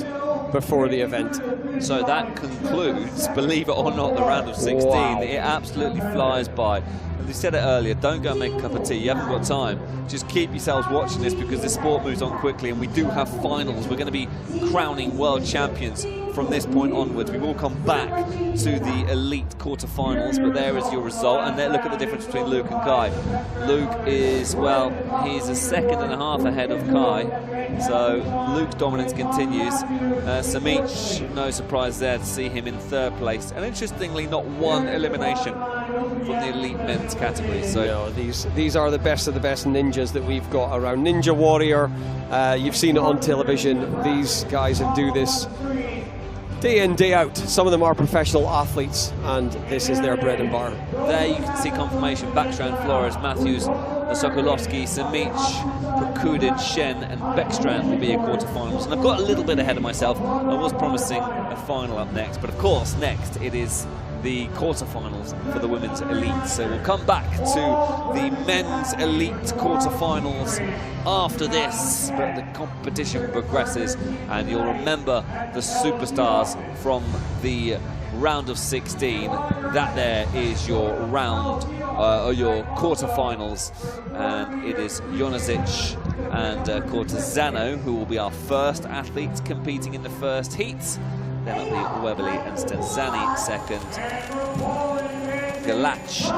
before the event. So that concludes, believe it or not, the round of 16. Wow. It absolutely flies by. We said it earlier, don't go and make a cup of tea, you haven't got time. Just keep yourselves watching this, because this sport moves on quickly, and we do have finals. We're going to be crowning world champions from this point onwards. We will come back to the elite quarterfinals, but there is your result. And then look at the difference between Luke and Kai. Luke is, well, he's a second and a half ahead of Kai. So Luke's dominance continues. Samich, no surprise there to see him in 3rd place. And interestingly, not one elimination from the elite men's category. So no, these are the best of the best ninjas that we've got around. Ninja Warrior, you've seen it on television. These guys that do this day in, day out. Some of them are professional athletes, and this is their bread and butter. There you can see confirmation. Backstrand, Flores, Matthews, Sokolovsky, Samich, Prokudin, Shen and Beckstrand will be in quarterfinals. And I've got a little bit ahead of myself. I was promising a final up next, but of course next it is the quarterfinals for the women's elite. So we'll come back to the men's elite quarterfinals after this, but the competition progresses, and you'll remember the superstars from the round of 16. That there is your round, or your quarterfinals, and it is Jonazic and Cortezano who will be our first athletes competing in the first heats. Then it'll be Weberly and Stenzani second, Galach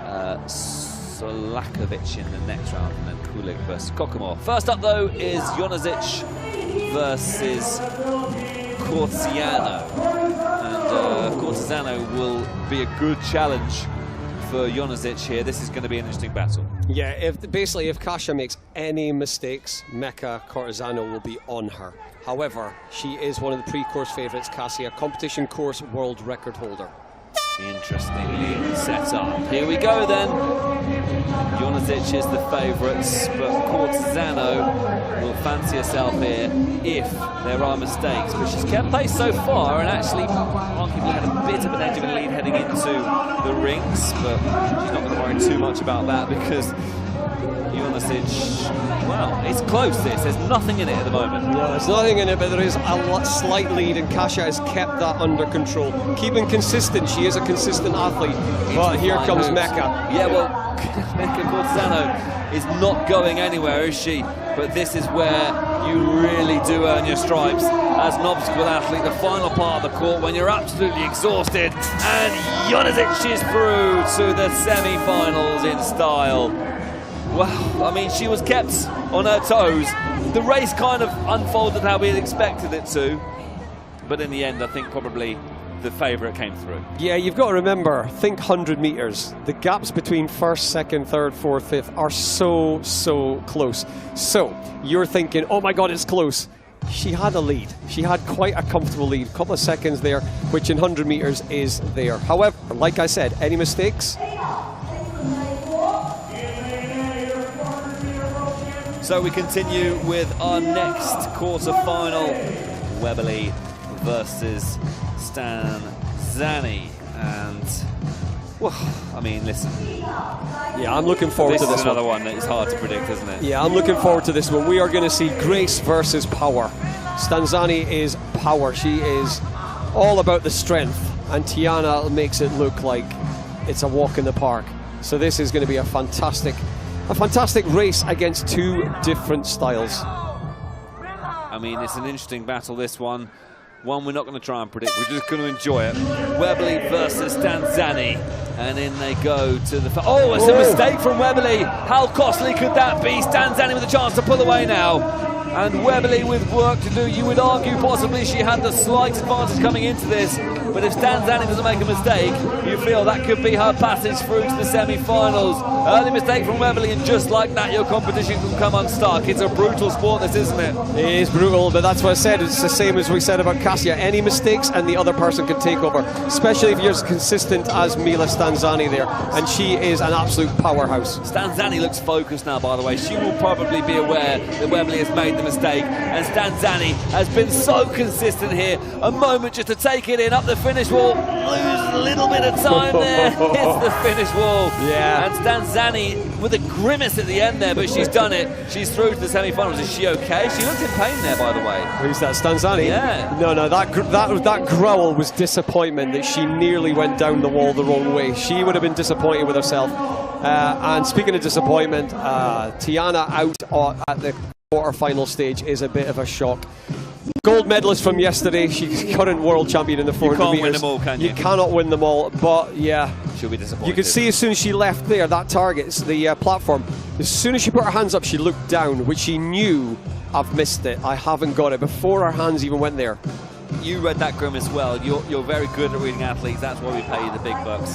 and Solakovic in the next round, and then Kulik versus Kokomor. First up though is Jonazic versus Cortezano, and Cortezano will be a good challenge for Jonazic here. This is going to be an interesting battle. Yeah, if Kasia makes any mistakes, Mecca Cortezano will be on her. However, she is one of the pre-course favourites, Kasia, competition course world record holder. Interestingly set up. Here we go then. Jonazic is the favourites, but Cortezano will fancy herself here if there are mistakes. But she's kept pace so far, and actually arguably had a bit of an edge of a lead heading into the rings, but she's not going to worry too much about that, because Jonazic, well, it's close this. There's nothing in it at the moment. No, there's nothing in it, but there is a slight lead, and Kasia has kept that under control. Keeping consistent, she is a consistent athlete. But here comes Mecca. Yeah, well, Mecca Cortezano is not going anywhere, is she? But this is where you really do earn your stripes as an obstacle athlete. The final part of the court when you're absolutely exhausted. And Jonazic is through to the semi-finals in style. Well, I mean, she was kept on her toes. The race kind of unfolded how we had expected it to. But in the end, I think probably the favourite came through. Yeah, you've got to remember, think 100 metres. The gaps between first, second, third, fourth, fifth are so close. So you're thinking, oh my God, it's close. She had a lead. She had quite a comfortable lead. A couple of seconds there, which in 100 metres is there. However, like I said, any mistakes? So we continue with our next quarter-final, Weberly versus Stenzani. And, well, I mean, listen. Yeah, I'm looking forward to this This is another one that is hard to predict, isn't it? Yeah, I'm looking forward to this one. We are going to see grace versus power. Stanzani is power. She is all about the strength, and Tiana makes it look like it's a walk in the park. So this is going to be a fantastic race against two different styles. I mean, it's an interesting battle, this one. One we're not going to try and predict, we're just going to enjoy it. Webley versus Stanzani. And in they go to the... Oh, it's a mistake from Webley. How costly could that be? Stanzani with a chance to pull away now. And Webley with work to do. You would argue possibly she had the slight advantage coming into this. But if Stanzani doesn't make a mistake, you feel that could be her passage through to the semi-finals. Early mistake from Webley, and just like that, your competition can come unstuck. It's a brutal sport, this, isn't it? It is brutal, but that's what I said. It's the same as we said about Kasia. Any mistakes and the other person can take over, especially if you're as consistent as Mila Stanzani there. And she is an absolute powerhouse. Stanzani looks focused now, by the way. She will probably be aware that Webley has made the mistake, and Stanzani has been so consistent here. A moment just to take it in, up the finish wall, lose a little bit of time there, hits the finish wall. Yeah. And Stanzani with a grimace at the end there, but she's done it. She's through to the semi-finals. Is she okay? She looked in pain there, by the way. Who's that, Stanzani? Yeah. No, that growl was disappointment that she nearly went down the wall the wrong way. She would have been disappointed with herself. And speaking of disappointment, Tiana out at the quarter-final stage is a bit of a shock. Gold medalist from yesterday, she's current world champion in the 400 meters. You can't win them all, can you? You cannot win them all, but yeah. She'll be disappointed. You could see as soon as she left there, that target, the platform, as soon as she put her hands up, she looked down, which she knew, I've missed it, I haven't got it, before her hands even went there. You read that grimace well. You're very good at reading athletes. That's why we pay you the big bucks.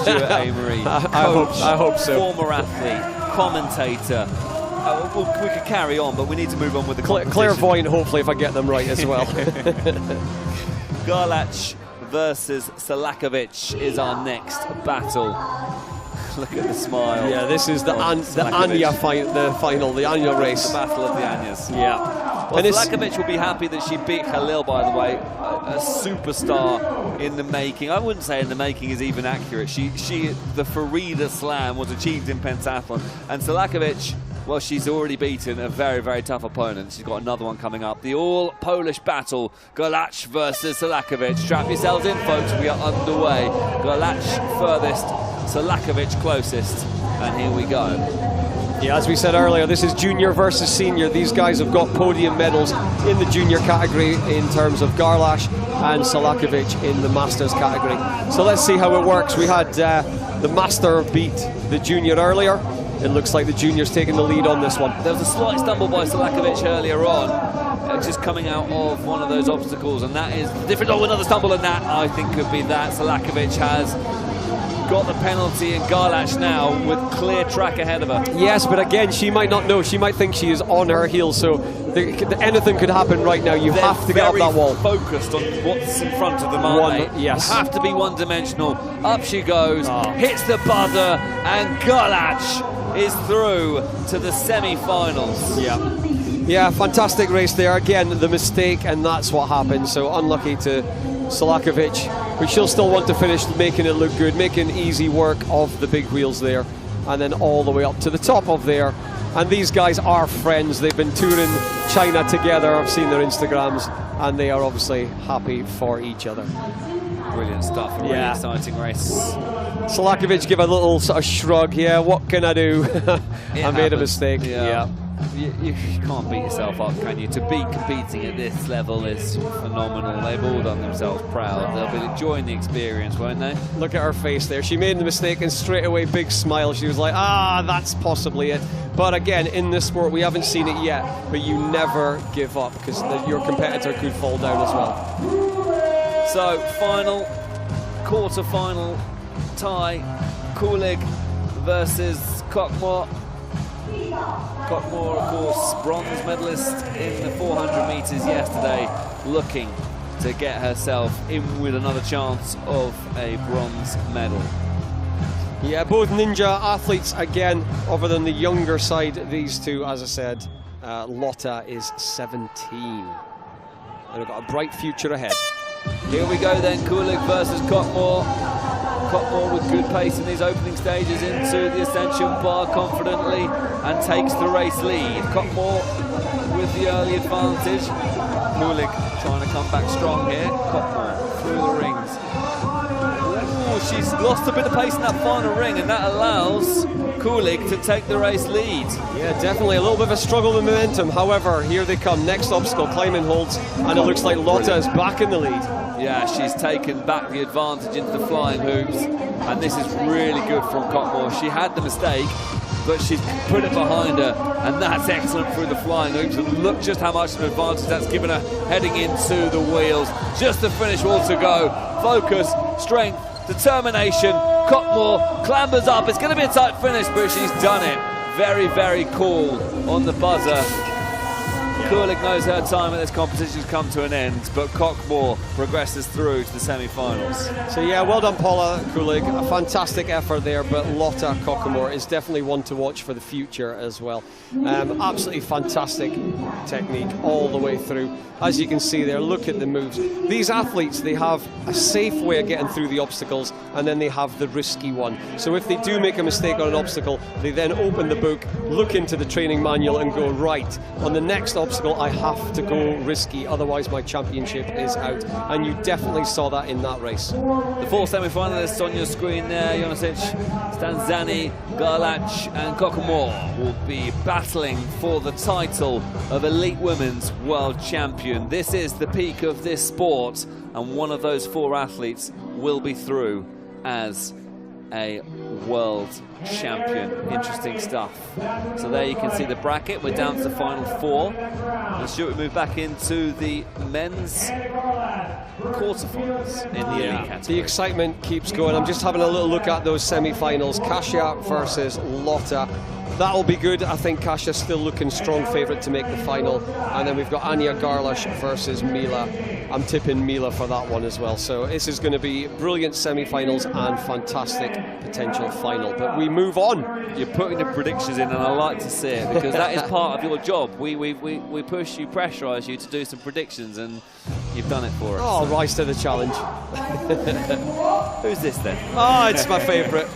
Stuart Amory, coach, I hope so. Former athlete, commentator. We could carry on, but we need to move on with the competition. Clairvoyant, hopefully, if I get them right as well. Garlach versus Selakovic is our next battle. Look at the smile. Yeah, this is the Anya final, the Anya race. The battle of the Anyas. Yeah. Well, Selakovic will be happy that she beat Khalil, by the way, a superstar in the making. I wouldn't say in the making is even accurate. The Farida Slam was achieved in pentathlon, and Selakovic, well, she's already beaten a very, very tough opponent. She's got another one coming up. The all-Polish battle, Garlach versus Selakovic. Strap yourselves in, folks. We are underway. Garlach furthest, Selakovic closest. And here we go. Yeah, as we said earlier, this is junior versus senior. These guys have got podium medals in the junior category in terms of Garlach and Selakovic in the masters category. So let's see how it works. We had the master beat the junior earlier. It looks like the junior's taking the lead on this one. There was a slight stumble by Selakovic earlier on, just coming out of one of those obstacles, and that is different. Oh, another stumble, and that, I think, could be that. Selakovic has got the penalty, and Garlach now with clear track ahead of her. Yes, but again, she might not know. She might think she is on her heels, so anything could happen right now. You have to get up that wall. Focused on what's in front of them, aren't they? Yes. You have to be one-dimensional. Up she goes, hits the buzzer, and Garlach is through to the semi-finals. Yeah, fantastic race there. Again, the mistake, and that's what happened. So unlucky to Selakovic, but she'll still want to finish making it look good, making easy work of the big wheels there, and then all the way up to the top of there. And these guys are friends. They've been touring China together. I've seen their Instagrams, and they are obviously happy for each other. Brilliant stuff. A really exciting race. Selakovic give a little sort of shrug. Yeah, what can I do? I made a mistake. Yeah. You can't beat yourself up, can you? To be competing at this level is phenomenal. They've all done themselves proud. They'll be enjoying the experience, won't they? Look at her face there. She made the mistake and straight away, big smile. She was like, that's possibly it. But again, in this sport, we haven't seen it yet, but you never give up, because your competitor could fall down as well. So, quarter-final tie, Kulig versus Cockmore. Cockmore, of course, bronze medalist in the 400 metres yesterday, looking to get herself in with another chance of a bronze medal. Yeah, both ninja athletes again, other than the younger side, these two, as I said. Lotta is 17. And we've got a bright future ahead. Here we go then, Kulig versus Cockmore. Cottmore with good pace in these opening stages into the ascension bar confidently and takes the race lead. Cottmore with the early advantage. Kulik trying to come back strong here. Cottmore through the rings. Ooh, she's lost a bit of pace in that final ring, and that allows Kulik to take the race lead. Yeah, definitely a little bit of a struggle with momentum. However, here they come. Next obstacle, climbing holds, and it looks like Lotta is back in the lead. Yeah, she's taken back the advantage into the flying hoops, and this is really good from Cottmore. She had the mistake, but she's put it behind her, and that's excellent through the flying hoops. And look just how much of an advantage that's given her heading into the wheels. Just the finish wall to go. Focus, strength, determination. Cottmore clambers up. It's going to be a tight finish, but she's done it. Very, very cool on the buzzer. Kulik knows her time at this competition has come to an end, but Cottmore progresses through to the semi-finals. So yeah, well done Paula Kulik, a fantastic effort there, but Lotta Cottmore is definitely one to watch for the future as well. Absolutely fantastic technique all the way through. As you can see there, look at the moves. These athletes, they have a safe way of getting through the obstacles, and then they have the risky one. So if they do make a mistake on an obstacle, they then open the book, look into the training manual and go, right, on the next obstacle I have to go risky, otherwise my championship is out. And you definitely saw that in that race. The four semi-finalists on your screen there, Jonasic, Stanzani, Garlach and Cottmore will be battling for the title of Elite Women's World Champion. This is the peak of this sport, and one of those four athletes will be through as a world champion. Interesting stuff. So there you can see the bracket. We're down to the final four. And Stuart, we move back into the men's quarterfinals in the elite category. The excitement keeps going. I'm just having a little look at those semi-finals. Kasia versus Lotta. That'll be good. I think Kasia's still looking strong favourite to make the final. And then we've got Anja Garlach versus Mila. I'm tipping Mila for that one as well. So this is going to be brilliant semi-finals and fantastic potential final. But we move on. You're putting the predictions in, and I like to see it because that is part of your job. We push you, pressurise you to do some predictions, and you've done it for us. Oh, rise to the challenge. Who's this then? Oh, it's my favourite.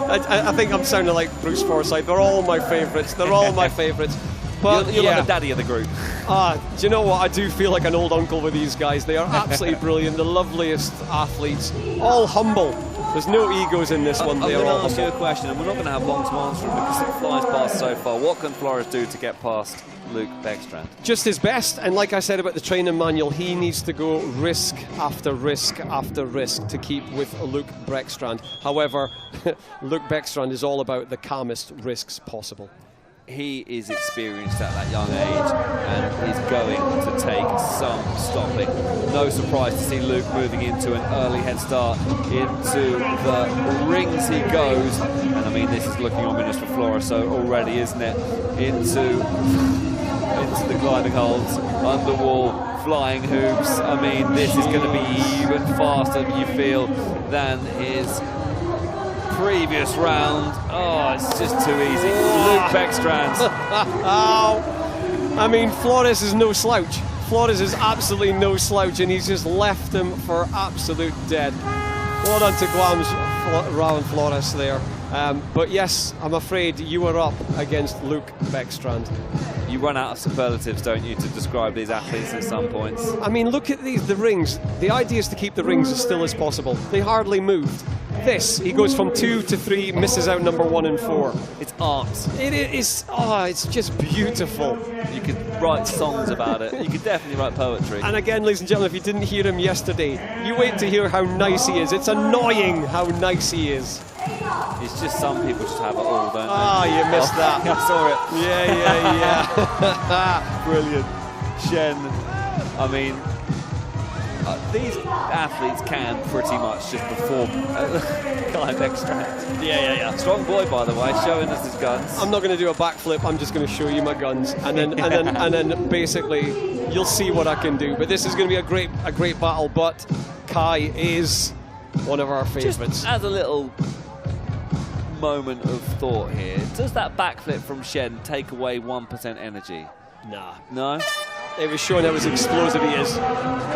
I think I'm sounding like Bruce Forsyth. They're all my favourites. They're all my favourites. But you're like the daddy of the group. Do you know what? I do feel like an old uncle with these guys. They are absolutely brilliant. The loveliest athletes. All humble. There's no egos in this one. I'm going to ask you a question, and we're not going to have long to answer it because it flies past so far. What can Flores do to get past Luke Beckstrand? Just his best, and like I said about the training manual, he needs to go risk after risk after risk to keep with Luke Beckstrand. However, Luke Beckstrand is all about the calmest risks possible. He is experienced at that young age and is going to take some stopping. No surprise to see Luke moving into an early head start. Into the rings he goes, and I mean this is looking ominous for Flora so already, isn't it? Into the gliding holds, under wall, flying hoops. I mean this is going to be even faster, you feel, than his previous round. Oh, it's just too easy. Luke Beckstrand. I mean, Flores is no slouch. Flores is absolutely no slouch, and he's just left him for absolute dead. Well done to Guam's Rowan Flores there. But yes, I'm afraid you were up against Luke Beckstrand. You run out of superlatives, don't you, to describe these athletes at some points? I mean, look at the rings. The idea is to keep the rings as still as possible. They hardly moved. This, he goes from 2 to 3, misses out number 1 and 4. It's art. It is, it's just beautiful. You could write songs about it. You could definitely write poetry. And again, ladies and gentlemen, if you didn't hear him yesterday, you wait to hear how nice he is. It's annoying how nice he is. It's just some people just have it all, don't they? Ah, you missed that. I saw it. Yeah. Brilliant. Shen, I mean, these athletes can pretty much just perform Guy Beckstrand. Yeah. Strong boy, by the way, showing us his guns. I'm not going to do a backflip. I'm just going to show you my guns, and then basically you'll see what I can do. But this is going to be a great battle. But Kai is one of our favourites. Just as a little moment of thought here, does that backflip from Shen take away 1% energy? Nah. No? It was showing how explosive he is.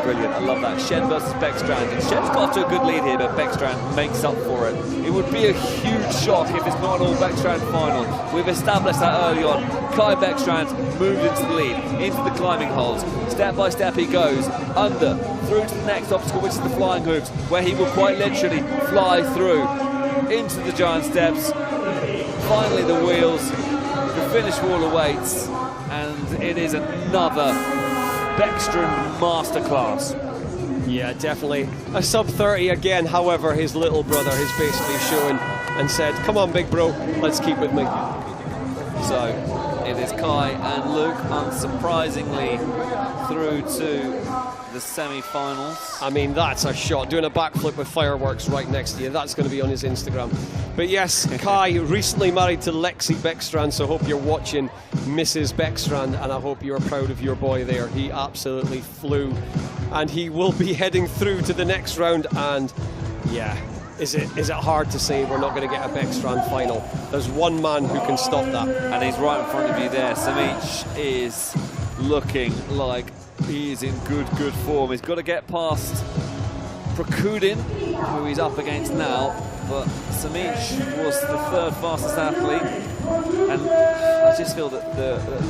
Brilliant, I love that. Shen versus Beckstrand. And Shen's got off to a good lead here, but Beckstrand makes up for it. It would be a huge shock if it's not an all-Beckstrand final. We've established that early on. Kai Beckstrand moved into the lead, into the climbing holds. Step by step he goes, under, through to the next obstacle, which is the flying hoops, where he will quite literally fly through into the giant steps. Finally the wheels, the finish wall awaits, and it is another Beckstrand masterclass. Yeah, definitely. A sub-30 again, however, his little brother has basically shown and said, come on, big bro, let's keep with me. So, it is Kai and Luke, unsurprisingly, through to the semi-finals. I mean, that's a shot. Doing a backflip with fireworks right next to you. That's going to be on his Instagram. But yes, Kai recently married to Lexi Beckstrand, so I hope you're watching Mrs. Beckstrand, and I hope you're proud of your boy there. He absolutely flew, and he will be heading through to the next round. And yeah, is it hard to say we're not going to get a Beckstrand final? There's one man who can stop that. And he's right in front of you there. Samich is looking like he is in good form. He's got to get past Prokudin, who he's up against now, but Samich was the third fastest athlete, and I just feel that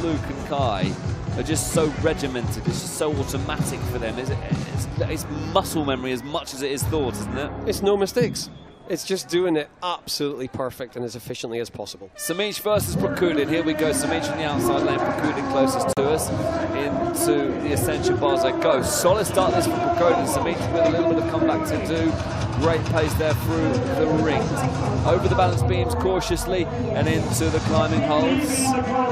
Luke and Kai are just so regimented, it's just so automatic for them. It's muscle memory as much as it is thought, isn't it? It's no mistakes. It's just doing it absolutely perfect and as efficiently as possible. Samich versus Prokudin. Here we go. Samich on the outside lane, Prokudin closest to us. Into the ascension bars they go. Solid start this for Prokudin. Samich with a little bit of comeback to do. Great pace there through the ring. Over the balance beams cautiously and into the climbing holds.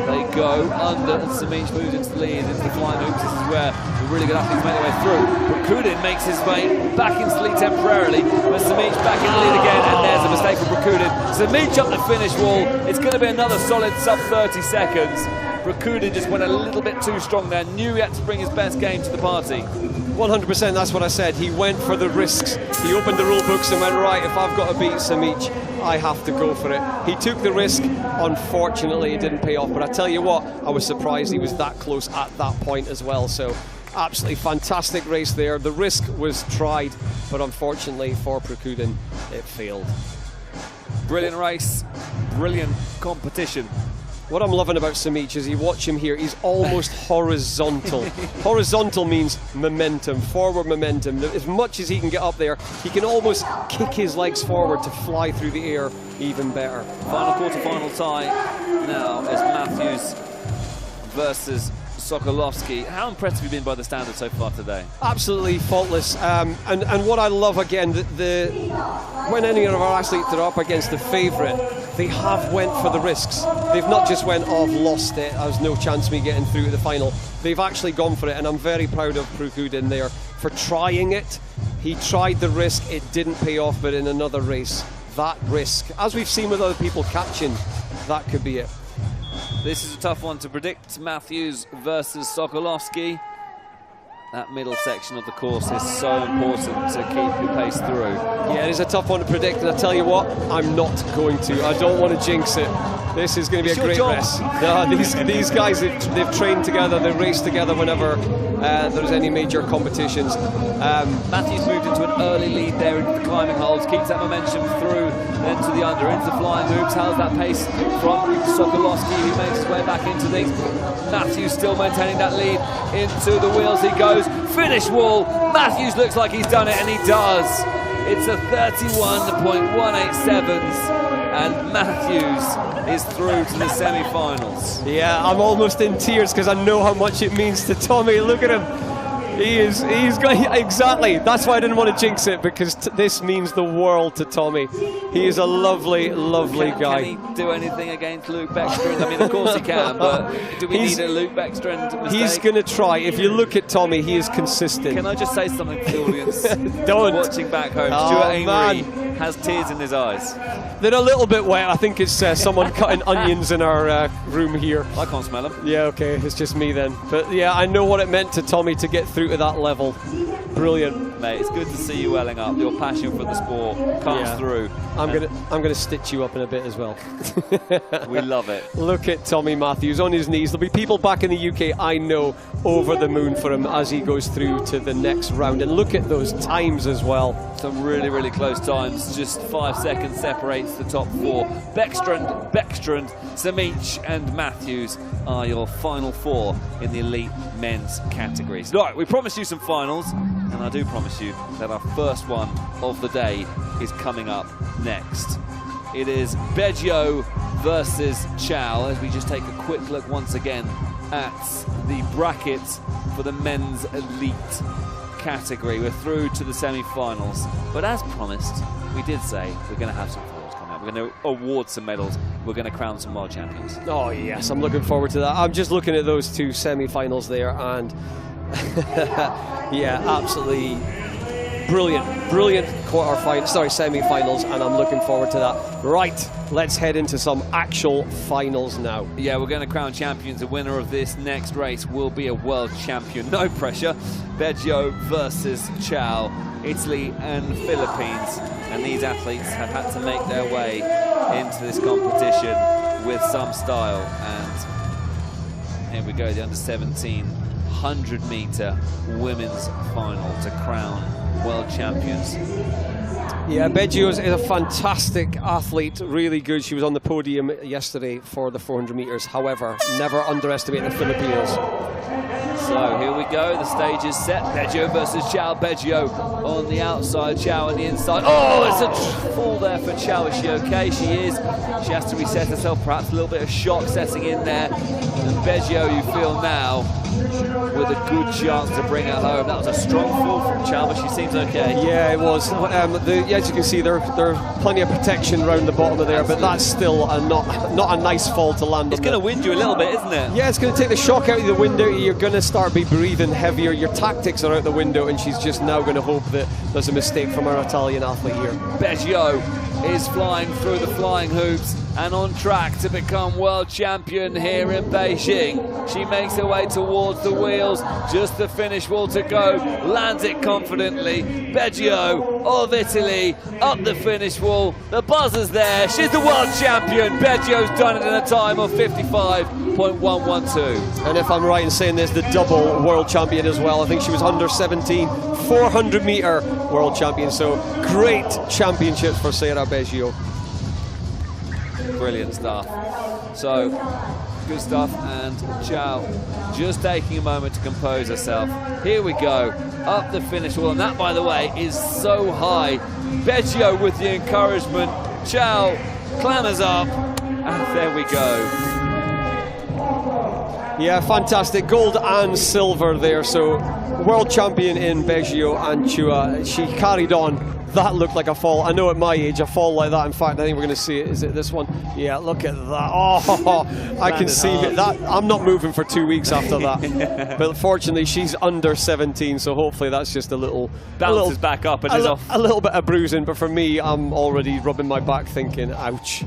They go under, and Samich moves into the lead, into the flying hoops. This is where the really good athletes make their way through. Prokudin makes his way back into the lead temporarily, but Samich back in the lead again, and there's a mistake for Prokudin. Samich up the finish wall. It's going to be another solid sub 30 seconds. Prokudin just went a little bit too strong there, knew he had to bring his best game to the party. 100%, that's what I said. He went for the risks. He opened the rule books and went, right, if I've got to beat Samich, I have to go for it. He took the risk. Unfortunately, it didn't pay off. But I tell you what, I was surprised he was that close at that point as well. So absolutely fantastic race there. The risk was tried, but unfortunately for Prokudin, it failed. Brilliant race, brilliant competition. What I'm loving about Samich is you watch him here, he's almost horizontal. Horizontal means momentum, forward momentum. As much as he can get up there, he can almost kick his legs forward to fly through the air even better. Final quarter-final tie now is Matthews versus Sokolovsky. How impressed have you been by the standard so far today? Absolutely faultless. And what I love again, when any of our athletes are up against the favourite, they have went for the risks. They've not just went, oh, I've lost it, there's no chance of me getting through to the final. They've actually gone for it, and I'm very proud of Prokudin there for trying it. He tried the risk, it didn't pay off, but in another race, that risk, as we've seen with other people catching, that could be it. This is a tough one to predict. Matthews versus Sokolovsky. That middle section of the course is so important to keep the pace through. Yeah, it is a tough one to predict, and I tell you what, I'm not going to. I don't want to jinx it. This is going to be a great race. No, these guys, they've trained together, they race together whenever there's any major competitions. Matthews moved into an early lead there into the climbing holds, keeps that momentum through, then to the under, into the flying hoops. How's that pace from Sokolovsky, who makes his way back into things. Matthews still maintaining that lead. Into the wheels he goes. Finish wall. Matthews looks like he's done it, and he does. It's a 31.187, and Matthews is through to the semi-finals. Yeah, I'm almost in tears because I know how much it means to Tommy. Look at him. He's going, exactly. That's why I didn't want to jinx it, because this means the world to Tommy. He is a lovely, lovely guy. Can he do anything against Luke Beckstrand? I mean, of course he can, but do we need a Luke Beckstrand mistake? He's going to try. If you look at Tommy, he is consistent. Can I just say something to the audience? Don't. Watching back home, Stuart Amory has tears in his eyes. They're a little bit wet. I think it's someone cutting onions in our room here. I can't smell them. Yeah, okay, it's just me then. But yeah, I know what it meant to Tommy to get through to that level. Brilliant. Mate, it's good to see you welling up. Your passion for the sport comes through. I'm gonna stitch you up in a bit as well. We love it. Look at Tommy Matthews on his knees. There'll be people back in the UK, I know, over the moon for him as he goes through to the next round. And look at those times as well. Some really, really close times. Just 5 seconds separates the top 4. Beckstrand, Samich and Matthews are your final 4 in the elite men's categories. Right, we promised you some finals, and I do promise you that our first one of the day is coming up next. It is Beggio versus Chow, as we just take a quick look once again at the brackets for the men's elite category. We're through to the semi-finals, but as promised, we did say we're going to have some finals coming up. We're going to award some medals. We're going to crown some world champions. Oh yes, I'm looking forward to that. I'm just looking at those 2 semi-finals there, and yeah, absolutely brilliant semi-finals, and I'm looking forward to that. Right, let's head into some actual finals now. Yeah, we're going to crown champions. The winner of this next race will be a world champion. No pressure. Beggio versus Chow, Italy and Philippines. And these athletes have had to make their way into this competition with some style. And here we go, the under-17 100-meter women's final to crown world champions. Yeah, Beggio is a fantastic athlete, really good. She was on the podium yesterday for the 400 meters. However, never underestimate the Filipinos. So here we go, the stage is set. Beggio versus Chow. Beggio on the outside, Chow on the inside. Oh, it's a fall there for Chow. Is she okay? She is. She has to reset herself, perhaps a little bit of shock setting in there. And Beggio, you feel now, with a good chance to bring her home. That was a strong fall from Chow, but she seems okay. Yeah, it was. As you can see, there's plenty of protection around the bottom of there, but that's still not a nice fall to land on. It's going to wind you a little bit, isn't it? Yeah, it's going to take the shock out of the window. You're going to start be breathing heavier. Your tactics are out the window, and she's just now going to hope that there's a mistake from our Italian athlete here. Beggio is flying through the flying hoops and on track to become world champion here in Beijing. She makes her way towards the wheels, just the finish wall to go, lands it confidently. Beggio of Italy up the finish wall, the buzzer's there, she's the world champion. Beggio's done it in a time of 55.112. And if I'm right in saying this, the double world champion as well. I think she was under 17 400 meter world champion, so great championships for Sarah Beggio. Brilliant stuff. So, good stuff, and Chow just taking a moment to compose herself. Here we go, up the finish wall, and that, by the way, is so high. Beggio with the encouragement. Chow clambers up, and there we go. Yeah, fantastic. Gold and silver there. So, world champion in Beggio and Chua. She carried on. That looked like a fall. I know at my age, a fall like that. In fact, I think we're going to see it. Is it this one? Yeah, look at that. Oh, I can see that. I'm not moving for 2 weeks after that. But fortunately, she's under 17, so hopefully that's just a little bounces back up and is off. A little bit of bruising, but for me, I'm already rubbing my back, thinking, ouch.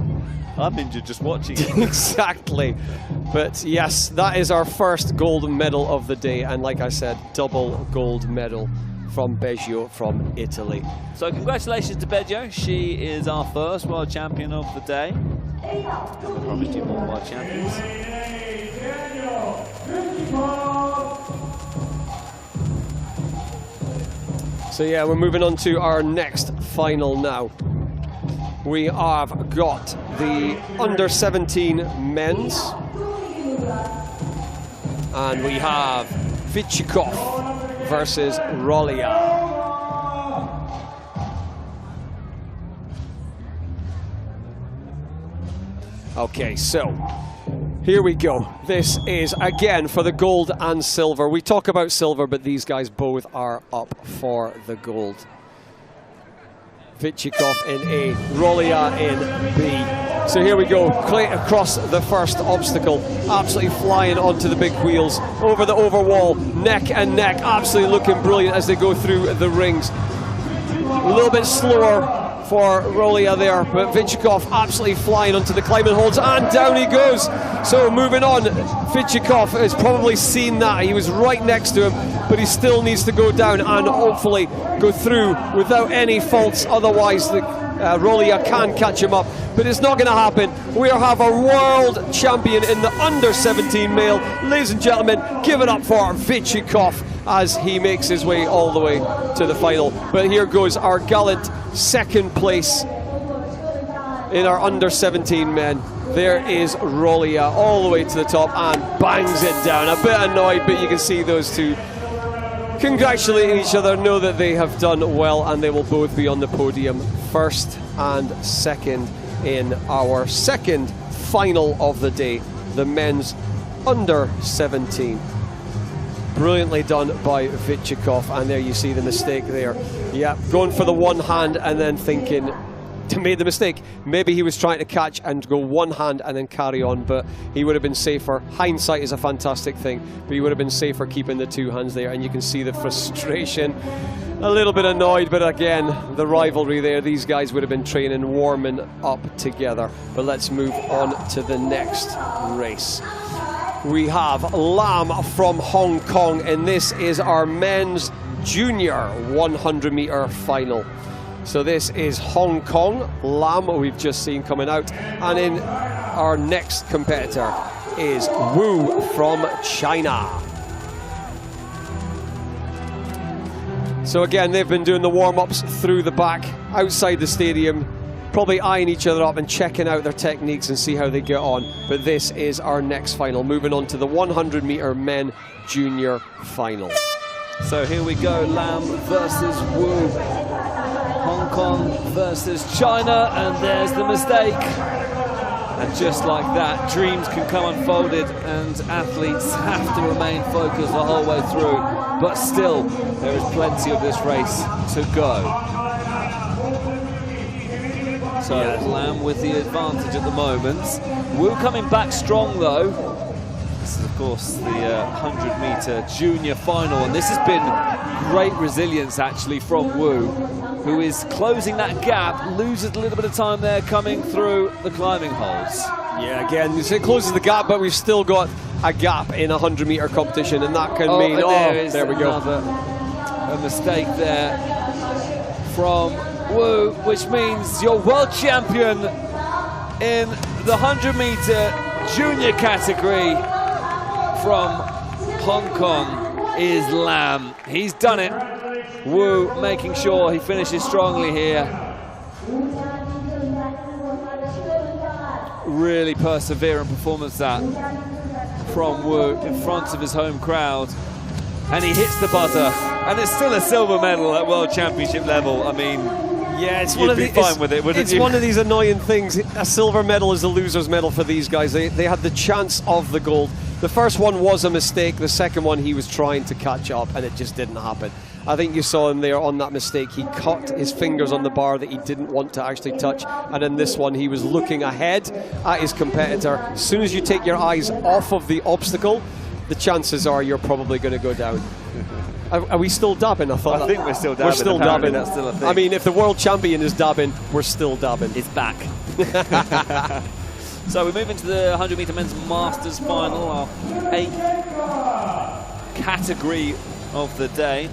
I'm injured just watching it. Exactly. But yes, that is our first gold medal of the day, and like I said, double gold medal from Beggio from Italy. So congratulations to Beggio. She is our first world champion of the day. And we promised you more world champions. So yeah, we're moving on to our next final now. We have got the under 17 men's, and we have Vichikov versus Rolia. Okay, so here we go. This is again for the gold and silver. We talk about silver, but these guys both are up for the gold. Vichikov in A, Rolia in B. So here we go, across the first obstacle, absolutely flying onto the big wheels, over the overwall, neck and neck, absolutely looking brilliant as they go through the rings. A little bit slower for Rolia there, but Vichikov absolutely flying onto the climbing holds, and down he goes. So moving on, Vichikov has probably seen that. He was right next to him, but he still needs to go down and hopefully go through without any faults. Otherwise, Rolia can catch him up, but it's not going to happen. We have a world champion in the under 17 male. Ladies and gentlemen, give it up for Vichikov as he makes his way all the way to the final. But here goes our gallant second place in our under 17 men. There is Rolia all the way to the top and bangs it down. A bit annoyed, but you can see those two congratulating each other, know that they have done well, and they will both be on the podium, first and second in our second final of the day, the men's under 17. Brilliantly done by Vichikov, and there you see the mistake there. Yeah, going for the one hand and then thinking, made the mistake. Maybe he was trying to catch and go one hand and then carry on, but he would have been safer. Hindsight is a fantastic thing, but he would have been safer keeping the two hands there, and you can see the frustration. A little bit annoyed, but again, the rivalry there. These guys would have been training, warming up together. But let's move on to the next race. We have Lam from Hong Kong, and this is our men's junior 100 meter final. So this is Hong Kong, Lam, we've just seen coming out. And in our next competitor is Wu from China. So again, they've been doing the warm-ups through the back, outside the stadium, probably eyeing each other up and checking out their techniques and see how they get on. But this is our next final, moving on to the 100 meter men junior final. So here we go, Lam versus Wu. Hong Kong versus China, and there's the mistake. And just like that, dreams can come unfolded, and athletes have to remain focused the whole way through. But still, there is plenty of this race to go. So Lam with the advantage at the moment. Wu coming back strong though. This is of course the 100 meter junior final, and this has been great resilience actually from Wu, who is closing that gap, loses a little bit of time there coming through the climbing holes. Yeah, again, it closes the gap, but we've still got a gap in a 100 meter competition, and that can mean, there we go. A mistake there from Wu, which means your world champion in the 100 meter junior category from Hong Kong is Lam. He's done it. Wu making sure he finishes strongly here. Really perseverant performance that from Wu in front of his home crowd. And he hits the buzzer. And it's still a silver medal at World Championship level. I mean, yeah, it's you'd be fine with it, wouldn't you? It's one of these annoying things. A silver medal is a loser's medal for these guys. They had the chance of the gold. The first one was a mistake. The second one, he was trying to catch up, and it just didn't happen. I think you saw him there on that mistake. He caught his fingers on the bar that he didn't want to actually touch. And in this one, he was looking ahead at his competitor. As soon as you take your eyes off of the obstacle, the chances are you're probably going to go down. Are we still dabbing? I think we're still dabbing. We're still dabbing. That's still a thing. I mean, if the world champion is dabbing, we're still dabbing. It's back. So we move into the 100 meter men's masters final, our 8th category of the day.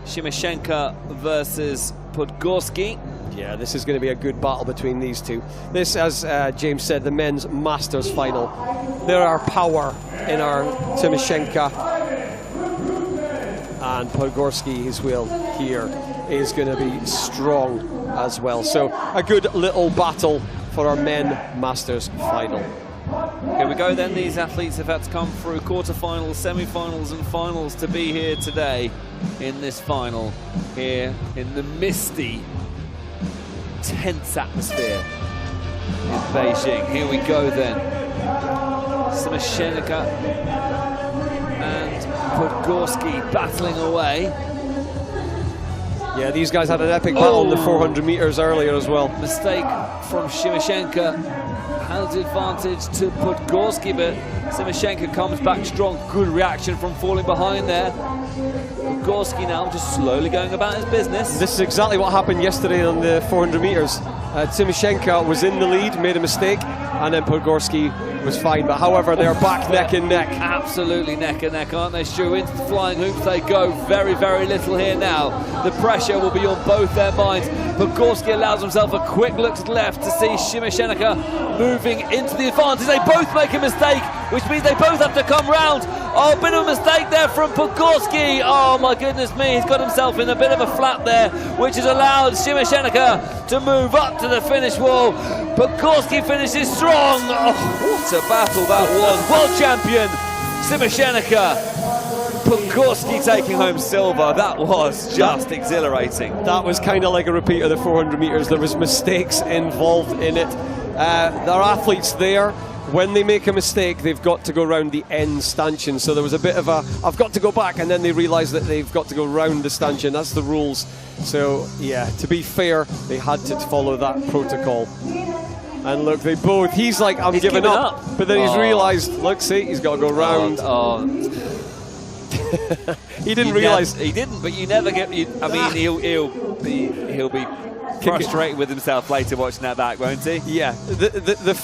Shimoshenko versus Podgorski. Yeah, this is going to be a good battle between these two. This, as James said, the men's masters final. There are power in our Timoshenko, and Podgorski as well here is going to be strong as well. So a good little battle for our men masters final. Here we go then. These athletes have had to come through quarterfinals, semi-finals and finals to be here today in this final here in the misty, tense atmosphere in Beijing. Here we go then. Shimoshenko and Podgorski battling away. Yeah, these guys had an epic battle in the 400 meters earlier as well. Mistake from Shimoshenko. Has the advantage to Podgorski, but Shimoshenko comes back strong. Good reaction from falling behind there. Podgorski now just slowly going about his business. This is exactly what happened yesterday on the 400 meters. Timoshenko was in the lead, made a mistake, and then Podgorski was fine. But however, they're back neck and neck. Absolutely neck and neck, aren't they, Stu? Into the flying hoops they go. Very, very little here now. The pressure will be on both their minds. Pogorski allows himself a quick look to the left to see Shimoshenica moving into the advantage. They both make a mistake, which means they both have to come round. Oh, bit of a mistake there from Pogorski. Oh my goodness me, he's got himself in a bit of a flat there, which has allowed Shimoshenica to move up to the finish wall. Pogorski finishes strong. Oh, what a battle that was. World champion Shimoshenica. Pogorski taking home silver. That was just exhilarating. That was kind of like a repeat of the 400 metres. There was mistakes involved in it. There are athletes there. When they make a mistake, they've got to go round the end stanchion. So there was a bit of a, I've got to go back, and then they realise that they've got to go round the stanchion. That's the rules. So yeah, to be fair, they had to follow that protocol. And look, they both, he's like, I'm giving up. But then he's realised, look, see, he's got to go round. He didn't realise. He didn't, but you never get, I mean, he'll be frustrated with himself later watching that back, won't he? Yeah, the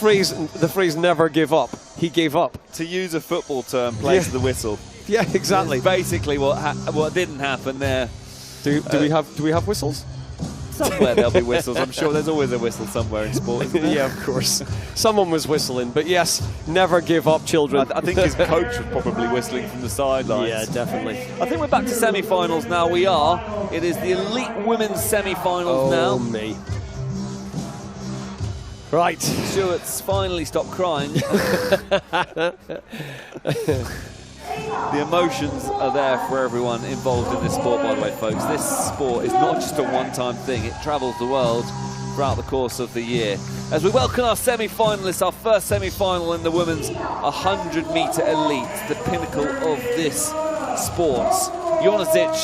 phrase never give up. He gave up. To use a football term, play to the whistle. Yeah, exactly. That's basically what didn't happen there. Do we have whistles? Somewhere there'll be whistles. I'm sure there's always a whistle somewhere in sport, isn't there? Yeah, of course. Someone was whistling, but yes, never give up, children. I think his coach was probably whistling from the sidelines. Yeah, definitely. I think we're back to semi-finals now. We are. It is the elite women's semi-finals now. Oh, me. Right. Stuart's finally stopped crying. The emotions are there for everyone involved in this sport, by the way, folks. This sport is not just a one-time thing. It travels the world throughout the course of the year. As we welcome our semi-finalists, our first semi-final in the women's 100-metre elite, the pinnacle of this sport. Jonasic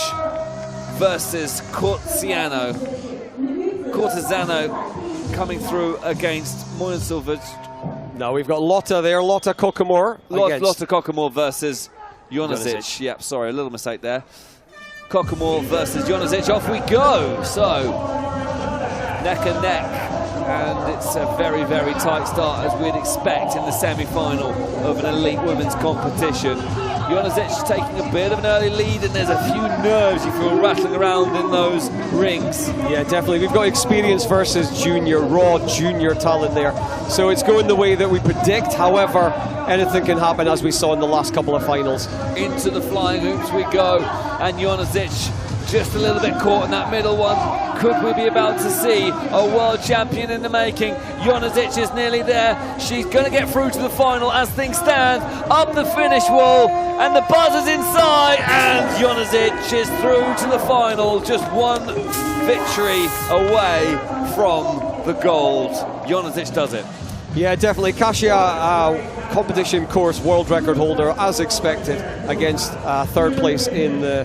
versus Cortesano. Cortesano coming through against Mojensilvic. Now we've got Lotta there, Lotta Kokomor. Lotta Kokomor versus Jonasic. Yep, sorry, a little mistake there. Kokomor versus Jonasic. Off we go. So, neck and neck. And it's a very, very tight start, as we'd expect in the semi-final of an elite women's competition. Jonasic taking a bit of an early lead, and there's a few nerves you feel rattling around in those rings. Yeah, definitely. We've got experience versus junior, raw junior talent there. So it's going the way that we predict. However, anything can happen, as we saw in the last couple of finals. Into the flying hoops we go, and Jonasic just a little bit caught in that middle one. Could we be about to see a world champion in the making? Jonasic is nearly there. She's going to get through to the final as things stand. Up the finish wall, and the buzzer's inside, and Jonasic is through to the final. Just one victory away from the gold. Jonasic does it. Yeah, definitely. Kasia, competition course world record holder, as expected, against third place in the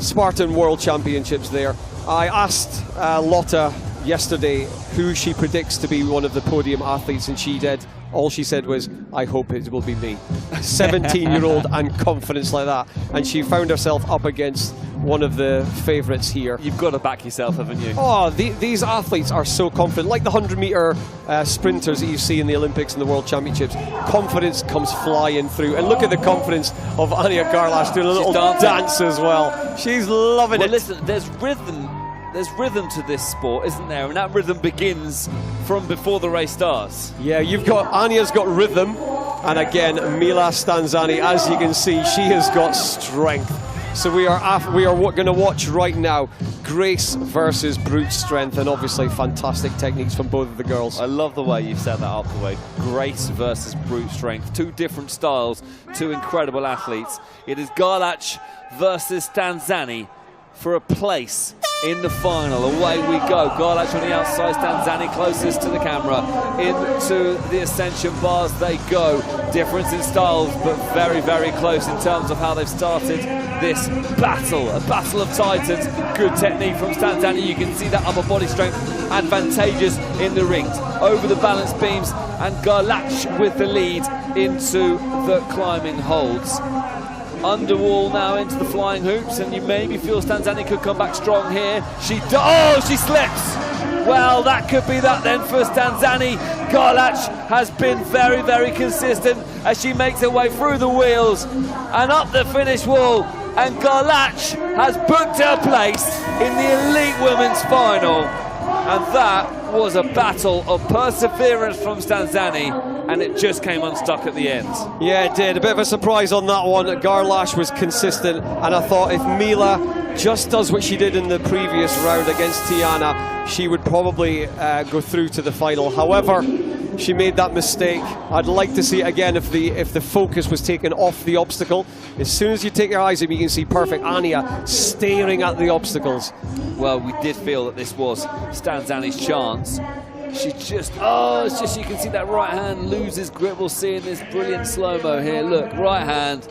Spartan World Championships there. I asked Lotta yesterday who she predicts to be one of the podium athletes, and she did. All she said was, I hope it will be me. 17-year-old and confidence like that. And she found herself up against one of the favourites here. You've got to back yourself, haven't you? Oh, these athletes are so confident. Like the 100-metre sprinters that you see in the Olympics and the World Championships. Confidence comes flying through. And look at the confidence of Anja Garlash doing a little dance as well. She's loving it. Listen, there's rhythm. There's rhythm to this sport, isn't there? And that rhythm begins from before the race starts. Yeah, Anya's got rhythm. And again, Mila Stanzani, as you can see, she has got strength. So we are going to watch right now grace versus brute strength, and obviously fantastic techniques from both of the girls. I love the way you've set that up, the way grace versus brute strength. Two different styles, two incredible athletes. It is Garlash versus Stanzani for a place in the final. Away we go. Garlash on the outside, Stanzani closest to the camera. Into the ascension bars they go. Difference in styles, but very, very close in terms of how they've started this battle. A battle of titans. Good technique from Stanzani. You can see that upper body strength advantageous in the rings. Over the balance beams, and Garlash with the lead into the climbing holds. Underwall now into the flying hoops, and you maybe feel Stanzani could come back strong here. She slips. Well, that could be that then for Stanzani. Garlach has been very, very consistent as she makes her way through the wheels and up the finish wall. And Garlach has booked her place in the elite women's final. And that was a battle of perseverance from Stanzani, and it just came unstuck at the end. Yeah, it did. A bit of a surprise on that one. Garlach was consistent, and I thought if Mila just does what she did in the previous round against Tiana, she would probably go through to the final. However, she made that mistake. I'd like to see it again if the focus was taken off the obstacle. As soon as you take your eyes up, you can see perfect Anya staring at the obstacles. Well, we did feel that this was Stanzani's chance. She just, it's just, you can see that right hand loses grip. We'll see in this brilliant slow-mo here. Look, right hand,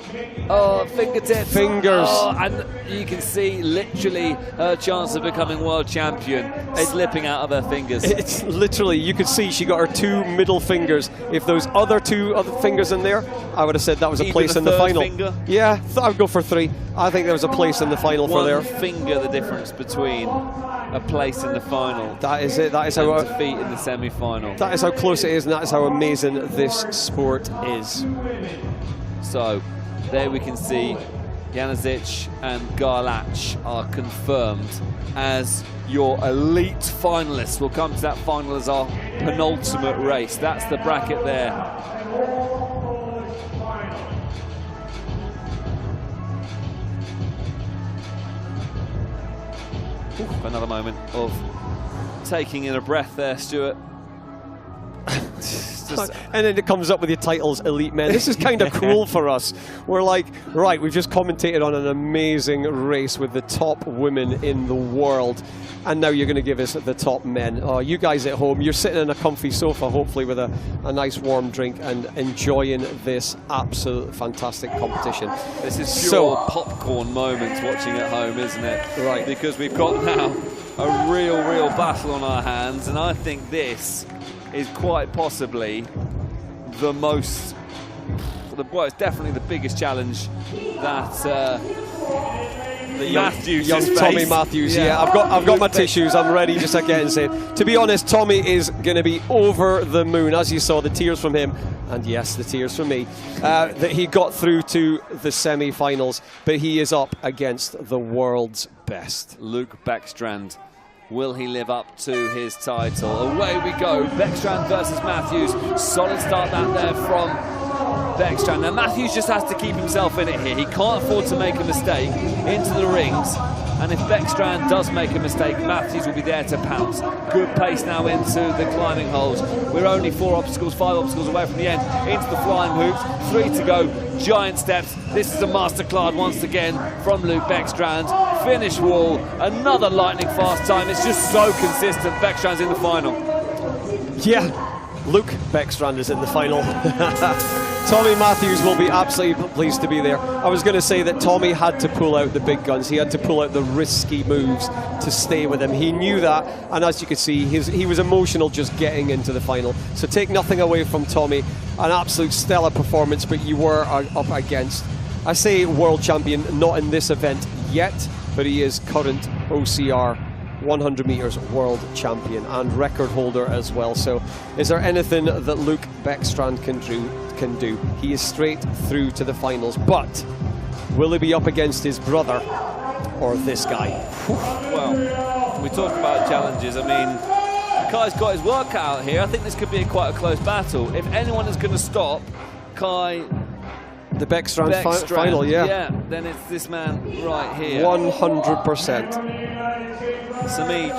fingertips. Fingers. And you can see literally her chance of becoming world champion is slipping out of her fingers. It's literally, you could see she got her two middle fingers. If those other fingers in there, I would have said that was a place in the final. Finger? Yeah, I would go for 3. I think there was a place in the final for there. One finger, the difference between a place in the final. That is it. That is how defeat in the semi-final. That is how close it is, and that is how amazing this sport is. So there we can see Janazic and Garlach are confirmed as your elite finalists. We'll come to that final as our penultimate race. That's the bracket there. Another moment of taking in a breath there, Stuart. And then it comes up with your titles, elite men. This is kind of cruel for us. We're like, right, we've just commentated on an amazing race with the top women in the world, and now you're going to give us the top men. Oh, you guys at home, you're sitting in a comfy sofa, hopefully with a nice warm drink and enjoying this absolute fantastic competition. This is pure popcorn moments watching at home, isn't it? Right. Because we've got now a real battle on our hands, and I think this is quite possibly the most, well, it's definitely the biggest challenge that Matthews, young Tommy Matthews. Yeah, I've got my tissues. I'm ready just again say. To be honest, Tommy is going to be over the moon, as you saw the tears from him, and yes, the tears from me, that he got through to the semi-finals, but he is up against the world's best. Luke Beckstrand. Will he live up to his title? Away we go. Beckstrand versus Matthews. Solid start that there from Beckstrand. Now Matthews just has to keep himself in it here. He can't afford to make a mistake into the rings. And if Beckstrand does make a mistake, Matthews will be there to pounce. Good pace now into the climbing holes. We're only 5 obstacles away from the end. Into the flying hoops. 3 to go. Giant steps. This is a masterclass once again from Luke Beckstrand. Finish wall. Another lightning fast time. It's just so consistent. Beckstrand's in the final. Yeah. Luke Beckstrand is in the final. Tommy Matthews will be absolutely pleased to be there. I was going to say that Tommy had to pull out the big guns. He had to pull out the risky moves to stay with him. He knew that, and as you could see, he was emotional just getting into the final. So take nothing away from Tommy. An absolute stellar performance, but you were up against, I say world champion, not in this event yet, but he is current OCR 100 meters world champion and record holder as well. So is there anything that Luke Beckstrand can do? He is straight through to the finals, but will he be up against his brother or this guy? Well, we talked about challenges. I mean, Kai's got his work out here. I think this could be quite a close battle. If anyone is going to stop Kai, the Beckstrand final, yeah, then it's this man right here. 100%. Samic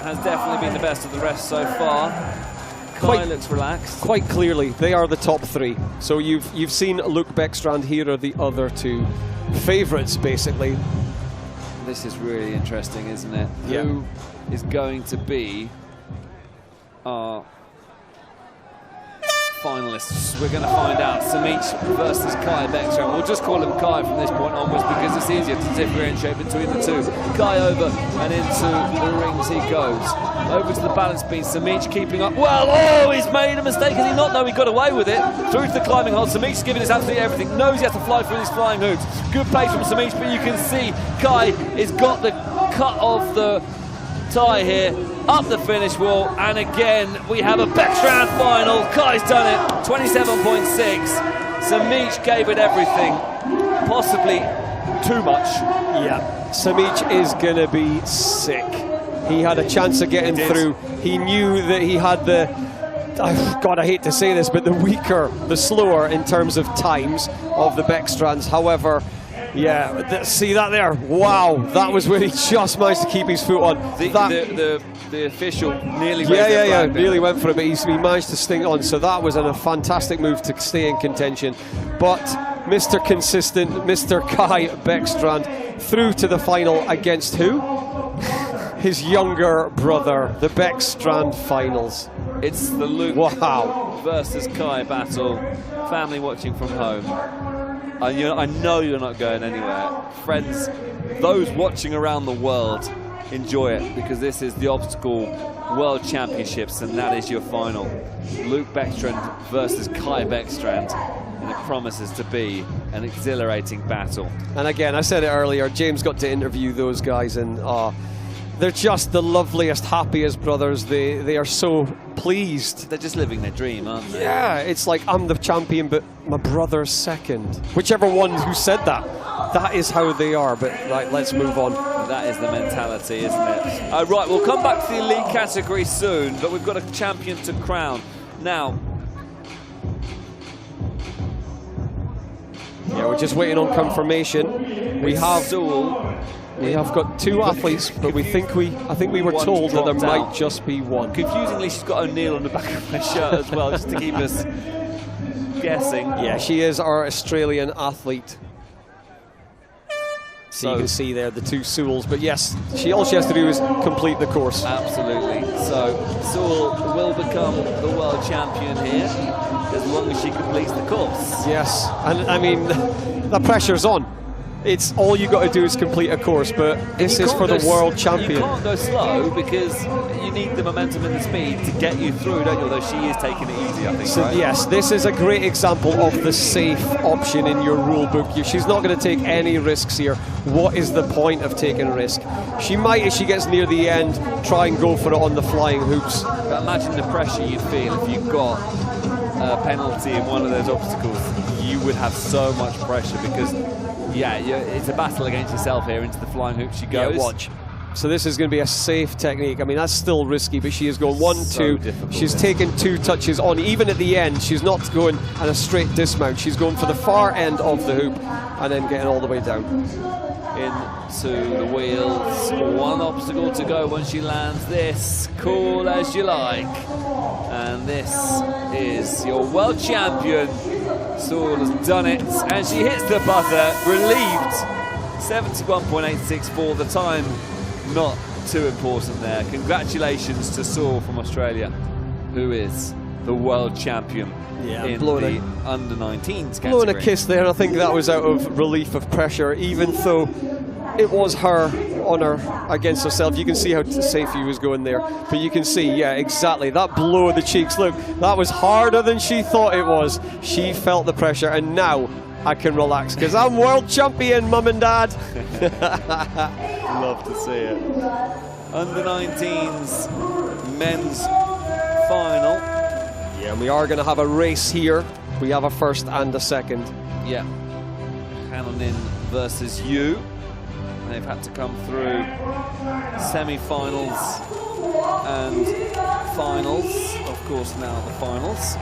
has definitely been the best of the rest so far. Kai looks relaxed. Quite clearly, they are the top 3. So you've seen Luke Beckstrand. Here are the other 2 favourites, basically. This is really interesting, isn't it? Yeah. Who is going to be our finalists? We're going to find out. Samic versus Kai Beckstrand. We'll just call him Kai from this point onwards because it's easier to differentiate between the 2. Kai over and into the rings he goes. Over to the balance beam. Samic keeping up. Well, he's made a mistake. Has he not? No, he got away with it. Through to the climbing hole. Samic's giving us absolutely everything. Knows he has to fly through these flying hoops. Good pace from Samic, but you can see Kai has got the cut of the tie here, up the finish wall, and again we have a Beckstrand final. Kai's done it, 27.6. Samic gave it everything, possibly too much. Yeah, Samic is going to be sick. He had a chance of getting through. He knew that he had the, God, I hate to say this, but the slower in terms of times of the Beckstrands. However, yeah, see that there? Wow, that was where he just managed to keep his foot on. The official nearly went nearly went for it, but he managed to sting on. So that was a fantastic move to stay in contention. But Mr. Consistent, Mr. Kai Beckstrand, through to the final against who? His younger brother, the Beckstrand finals. It's the Luke versus Kai battle. Family watching from home. I know you're not going anywhere. Friends, those watching around the world, enjoy it, because this is the Obstacle World Championships, and that is your final. Luke Beckstrand versus Kai Beckstrand, and it promises to be an exhilarating battle. And again, I said it earlier, James got to interview those guys, and they're just the loveliest, happiest brothers. They are so pleased. They're just living their dream, aren't they? Yeah, it's like, I'm the champion, but my brother's second. Whichever one who said that, that is how they are. But right, let's move on. That is the mentality, isn't it? Right, we'll come back to the elite category soon, but we've got a champion to crown. Now, yeah, we're just waiting on confirmation. We have got two athletes, but I think we were told that there might just be one. Confusingly, she's got O'Neill on the back of her shirt as well, just to keep us guessing. Yeah, she is our Australian athlete. So you can see there the two Sewells, but yes, all she has to do is complete the course. Absolutely. So Sewell will become the world champion here as long as she completes the course. Yes, and I mean, the pressure's on. It's all you got to do is complete a course, but this is for the world champion. You can't go slow because you need the momentum and the speed to get you through, don't you? Although she is taking it easy, I think. So right? Yes, this is a great example of the safe option in your rule book. She's not going to take any risks here. What is the point of taking a risk? She might, if she gets near the end, try and go for it on the flying hoops. But imagine the pressure you'd feel if you got a penalty in one of those obstacles. You would have so much pressure because, yeah, it's a battle against yourself here. Into the flying hoop she goes. Yeah, watch. So this is going to be a safe technique. I mean, that's still risky, but she is going 1, 2. She's taken 2 touches on. Even at the end, she's not going on a straight dismount. She's going for the far end of the hoop and then getting all the way down. Into the wheels. One obstacle to go when she lands this. Cool as you like. And this is your world champion. Sewell has done it, and she hits the buzzer, relieved. 71.86 for the time. Not too important there. Congratulations to Sewell from Australia, who is the world champion in the under-19s category. Blowing a kiss there, I think that was out of relief of pressure, even though it was her honour against herself. You can see how safe he was going there. But you can see, yeah, exactly, that blow of the cheeks. Look, that was harder than she thought it was. She felt the pressure, and now I can relax because I'm world champion, Mum and Dad. Love to see it. Under-19s men's final. Yeah, and we are going to have a race here. We have a first and a second. Yeah. Hannonen versus you. They've had to come through semi-finals and finals. Of course, now the finals.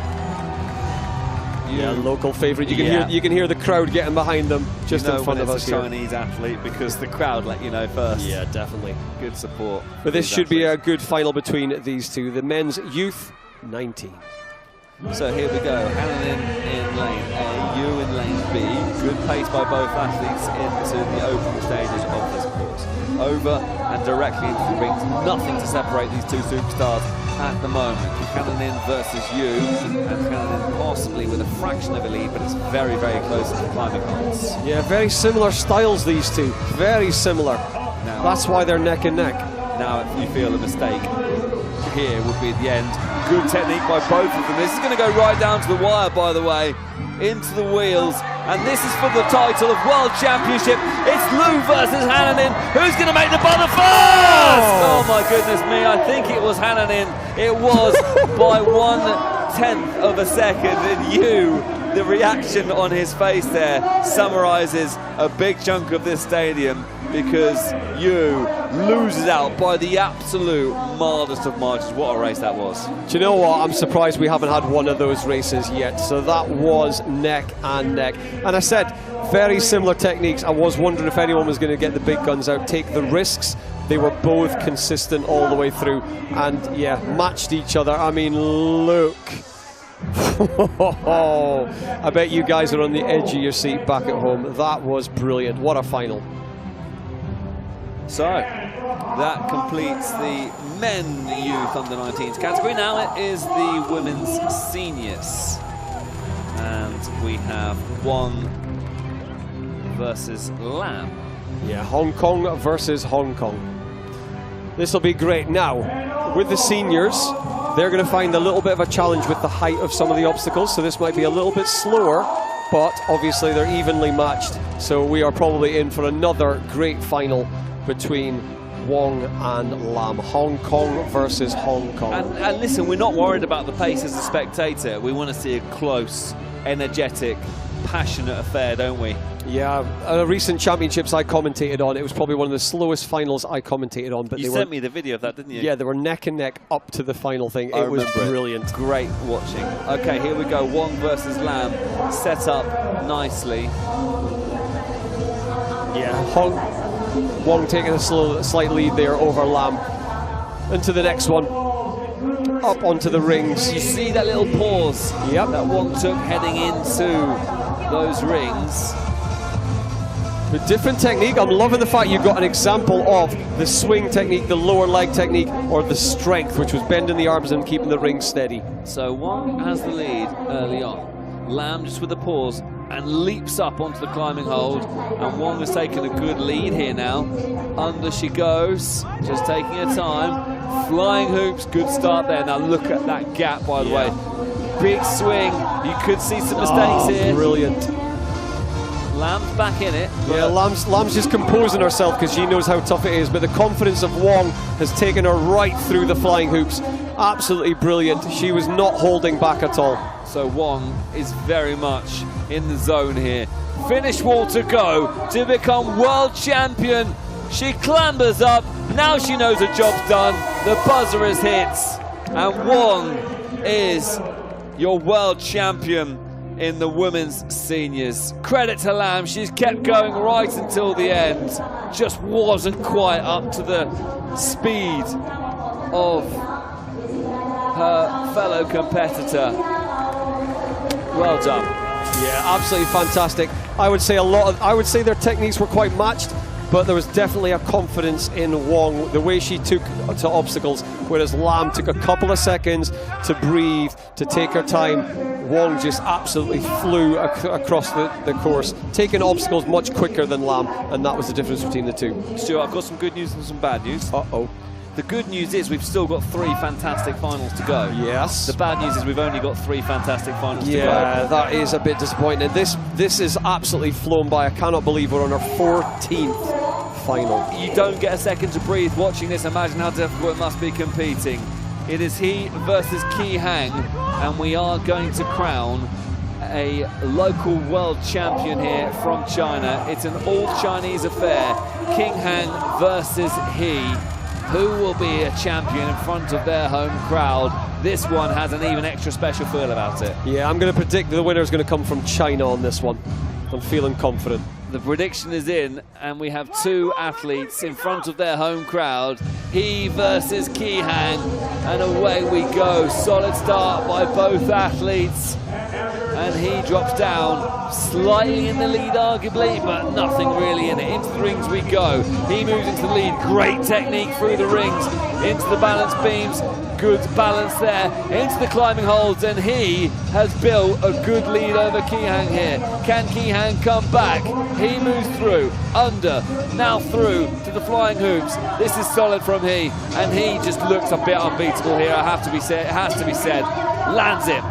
Yeah, local favourite. You can hear the crowd getting behind them just in front of us here. Chinese athlete because the crowd let you know first. Yeah, definitely. Good support. But this should be a good final between these two. The men's youth 19. So here we go. Hannonen in lane A, you in lane B. Good pace by both athletes into the opening stages of this course. Over and directly into the rings. Nothing to separate these two superstars at the moment. Hannonen versus you, and Hannonen possibly with a fraction of a lead, but it's very, very close to the climbing heights. Yeah, very similar styles, these two. Very similar. Now, that's why they're neck and neck. Now, if you feel a mistake, here would be the end. Good technique by both of them. This is going to go right down to the wire, by the way, into the wheels. And this is for the title of World Championship. It's Lou versus Hannonen. Who's going to make the butter first? Oh my goodness me, I think it was Hannanen. It was by 1/10 of a second, and the reaction on his face there summarizes a big chunk of this stadium, because Yu loses out by the absolute mildest of margins. What a race that was. Do you know what? I'm surprised we haven't had one of those races yet. So that was neck and neck. And I said, very similar techniques. I was wondering if anyone was going to get the big guns out, take the risks. They were both consistent all the way through, and yeah, matched each other. I mean, look. I bet you guys are on the edge of your seat back at home. That was brilliant. What a final. So that completes the men youth under 19s category. Now it is the women's seniors, and we have Wong versus Lam. Yeah, Hong Kong versus Hong Kong. This will be great. Now, with the seniors, they're going to find a little bit of a challenge with the height of some of the obstacles, so this might be a little bit slower, but obviously they're evenly matched, so we are probably in for another great final between Wong and Lam. Hong Kong versus Hong Kong. And listen, we're not worried about the pace as a spectator. We want to see a close, energetic, passionate affair, don't we? Yeah, recent championships I commentated on, it was probably one of the slowest finals I commentated on. But you sent me the video of that, didn't you? Yeah, they were neck and neck up to the final thing. It was brilliant. Great watching. Okay, here we go. Wong versus Lam, set up nicely. Yeah, Wong taking a slight lead there over Lam. Into the next one. Up onto the rings. You see that little pause that Wong took heading into those rings. With different technique. I'm loving the fact you've got an example of the swing technique, the lower leg technique, or the strength, which was bending the arms and keeping the ring steady. So Wong has the lead early on. Lam just with a pause and leaps up onto the climbing hold, and Wong has taken a good lead here now. Under she goes, just taking her time. Flying hoops, good start there. Now look at that gap, by the way. Big swing. You could see some mistakes here. Brilliant. Lam's back in it. Yeah, Lam's just composing herself because she knows how tough it is, but the confidence of Wong has taken her right through the flying hoops. Absolutely brilliant. She was not holding back at all. So Wong is very much in the zone here. Finish wall to go to become world champion. She clambers up. Now she knows her job's done. The buzzer is hit. And Wong is your world champion in the women's seniors. Credit to Lam, she's kept going right until the end. Just wasn't quite up to the speed of her fellow competitor. Well done. Yeah, absolutely fantastic. I would say their techniques were quite matched, but there was definitely a confidence in Wong, the way she took to obstacles, whereas Lam took a couple of seconds to breathe, to take her time. Wong just absolutely flew across the course, taking obstacles much quicker than Lam, and that was the difference between the two. Stuart, I've got some good news and some bad news. Uh-oh. The good news is we've still got 3 fantastic finals to go. Yes. The bad news is we've only got 3 fantastic finals to go. Yeah, that is a bit disappointing. This is absolutely flown by. I cannot believe we're on our 14th final. You don't get a second to breathe watching this. Imagine how difficult it must be competing. It is he versus Qi Hang, and we are going to crown a local world champion here from China. It's an all-Chinese affair. Qi Hang versus he. Who will be a champion in front of their home crowd? This one has an even extra special feel about it. Yeah, I'm going to predict the winner is going to come from China on this one. I'm feeling confident. The prediction is in, and we have 2 athletes in front of their home crowd. He versus Qi Hang, and away we go. Solid start by both athletes, and he drops down, slightly in the lead arguably, but nothing really in it. Into the rings we go. He moves into the lead. Great technique through the rings, into the balance beams. Good balance there, into the climbing holds, and he has built a good lead over Qi Hang here. Can Qi Hang come back? He moves through, under, now through to the flying hoops. This is solid from he, and he just looks a bit unbeatable here, it has to be said. Lands it.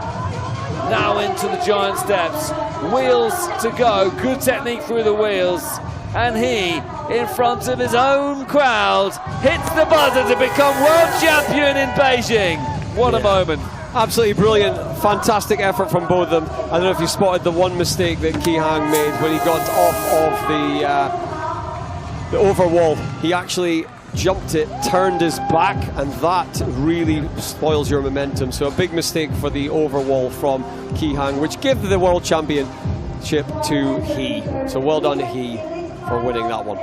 Now into the giant steps. Wheels to go, good technique through the wheels, and he in front of his own crowd, hits the buzzer to become world champion in Beijing. What a moment. Absolutely brilliant, fantastic effort from both of them. I don't know if you spotted the one mistake that Qihang made when he got off of the overwall. He actually jumped it, turned his back, and that really spoils your momentum. So a big mistake for the overwall from Qihang, which gave the world championship to He. So well done He for winning that one.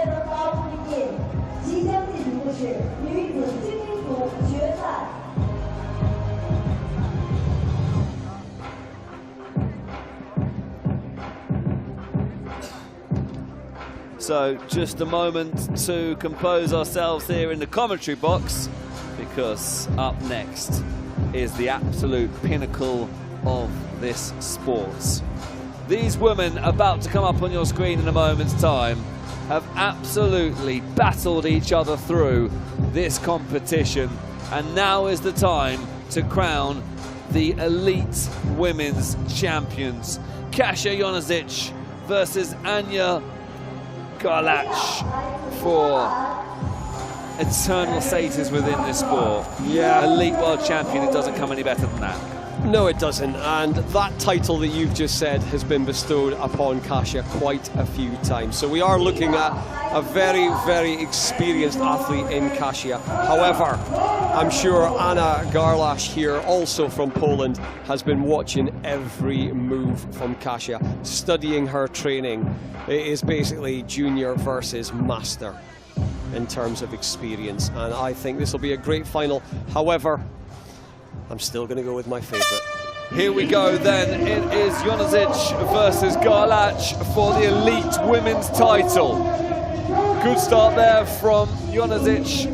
So just a moment to compose ourselves here in the commentary box, because up next is the absolute pinnacle of this sport. These women about to come up on your screen in a moment's time have absolutely battled each other through this competition, and now is the time to crown the elite women's champions. Kasia Jonazic versus Anya Garlach for eternal status within this sport. Yeah. Elite world champion, it doesn't come any better than that. No, it doesn't, and that title that you've just said has been bestowed upon Kasia quite a few times. So we are looking at a very, very experienced athlete in Kasia. However, I'm sure Anna Garlach here, also from Poland, has been watching every move from Kasia, studying her training. It is basically junior versus master in terms of experience, and I think this will be a great final. However, I'm still going to go with my favourite. Here we go then. It is Jonazic versus Garlach for the elite women's title. Good start there from Jonazic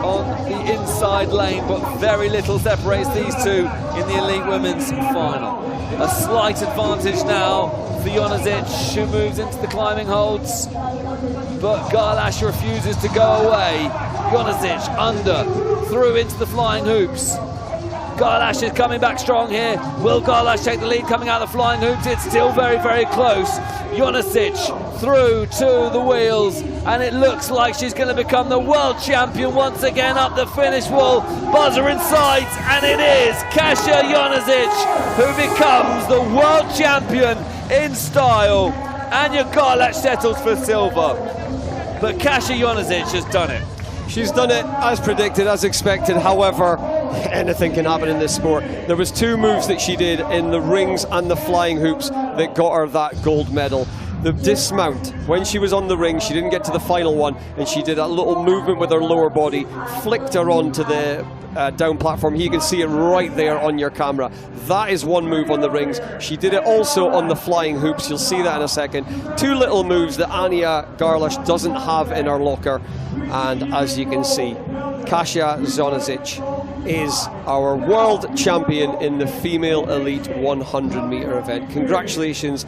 on the inside lane, but very little separates these two in the elite women's final. A slight advantage now for Jonazic, who moves into the climbing holds, but Garlach refuses to go away. Jonazic under, through into the flying hoops. Garlach is coming back strong here. Will Garlach take the lead coming out of the flying hoops? It's still very, very close. Jonazic through to the wheels, and it looks like she's going to become the world champion once again up the finish wall. Buzzer in sight, and it is Kasia Jonazic who becomes the world champion in style. Anya Garlach settles for silver, but Kasia Jonazic has done it. She's done it as predicted, as expected. However, anything can happen in this sport. There was two moves that she did in the rings and the flying hoops that got her that gold medal. The dismount, when she was on the ring, she didn't get to the final one, and she did a little movement with her lower body, flicked her onto the down platform. You can see it right there on your camera. That is one move on the rings. She did it also on the flying hoops. You'll see that in a second. Two little moves that Anya Garlach doesn't have in her locker. And as you can see, Kasia Jonazic is our world champion in the female elite 100-meter event. Congratulations,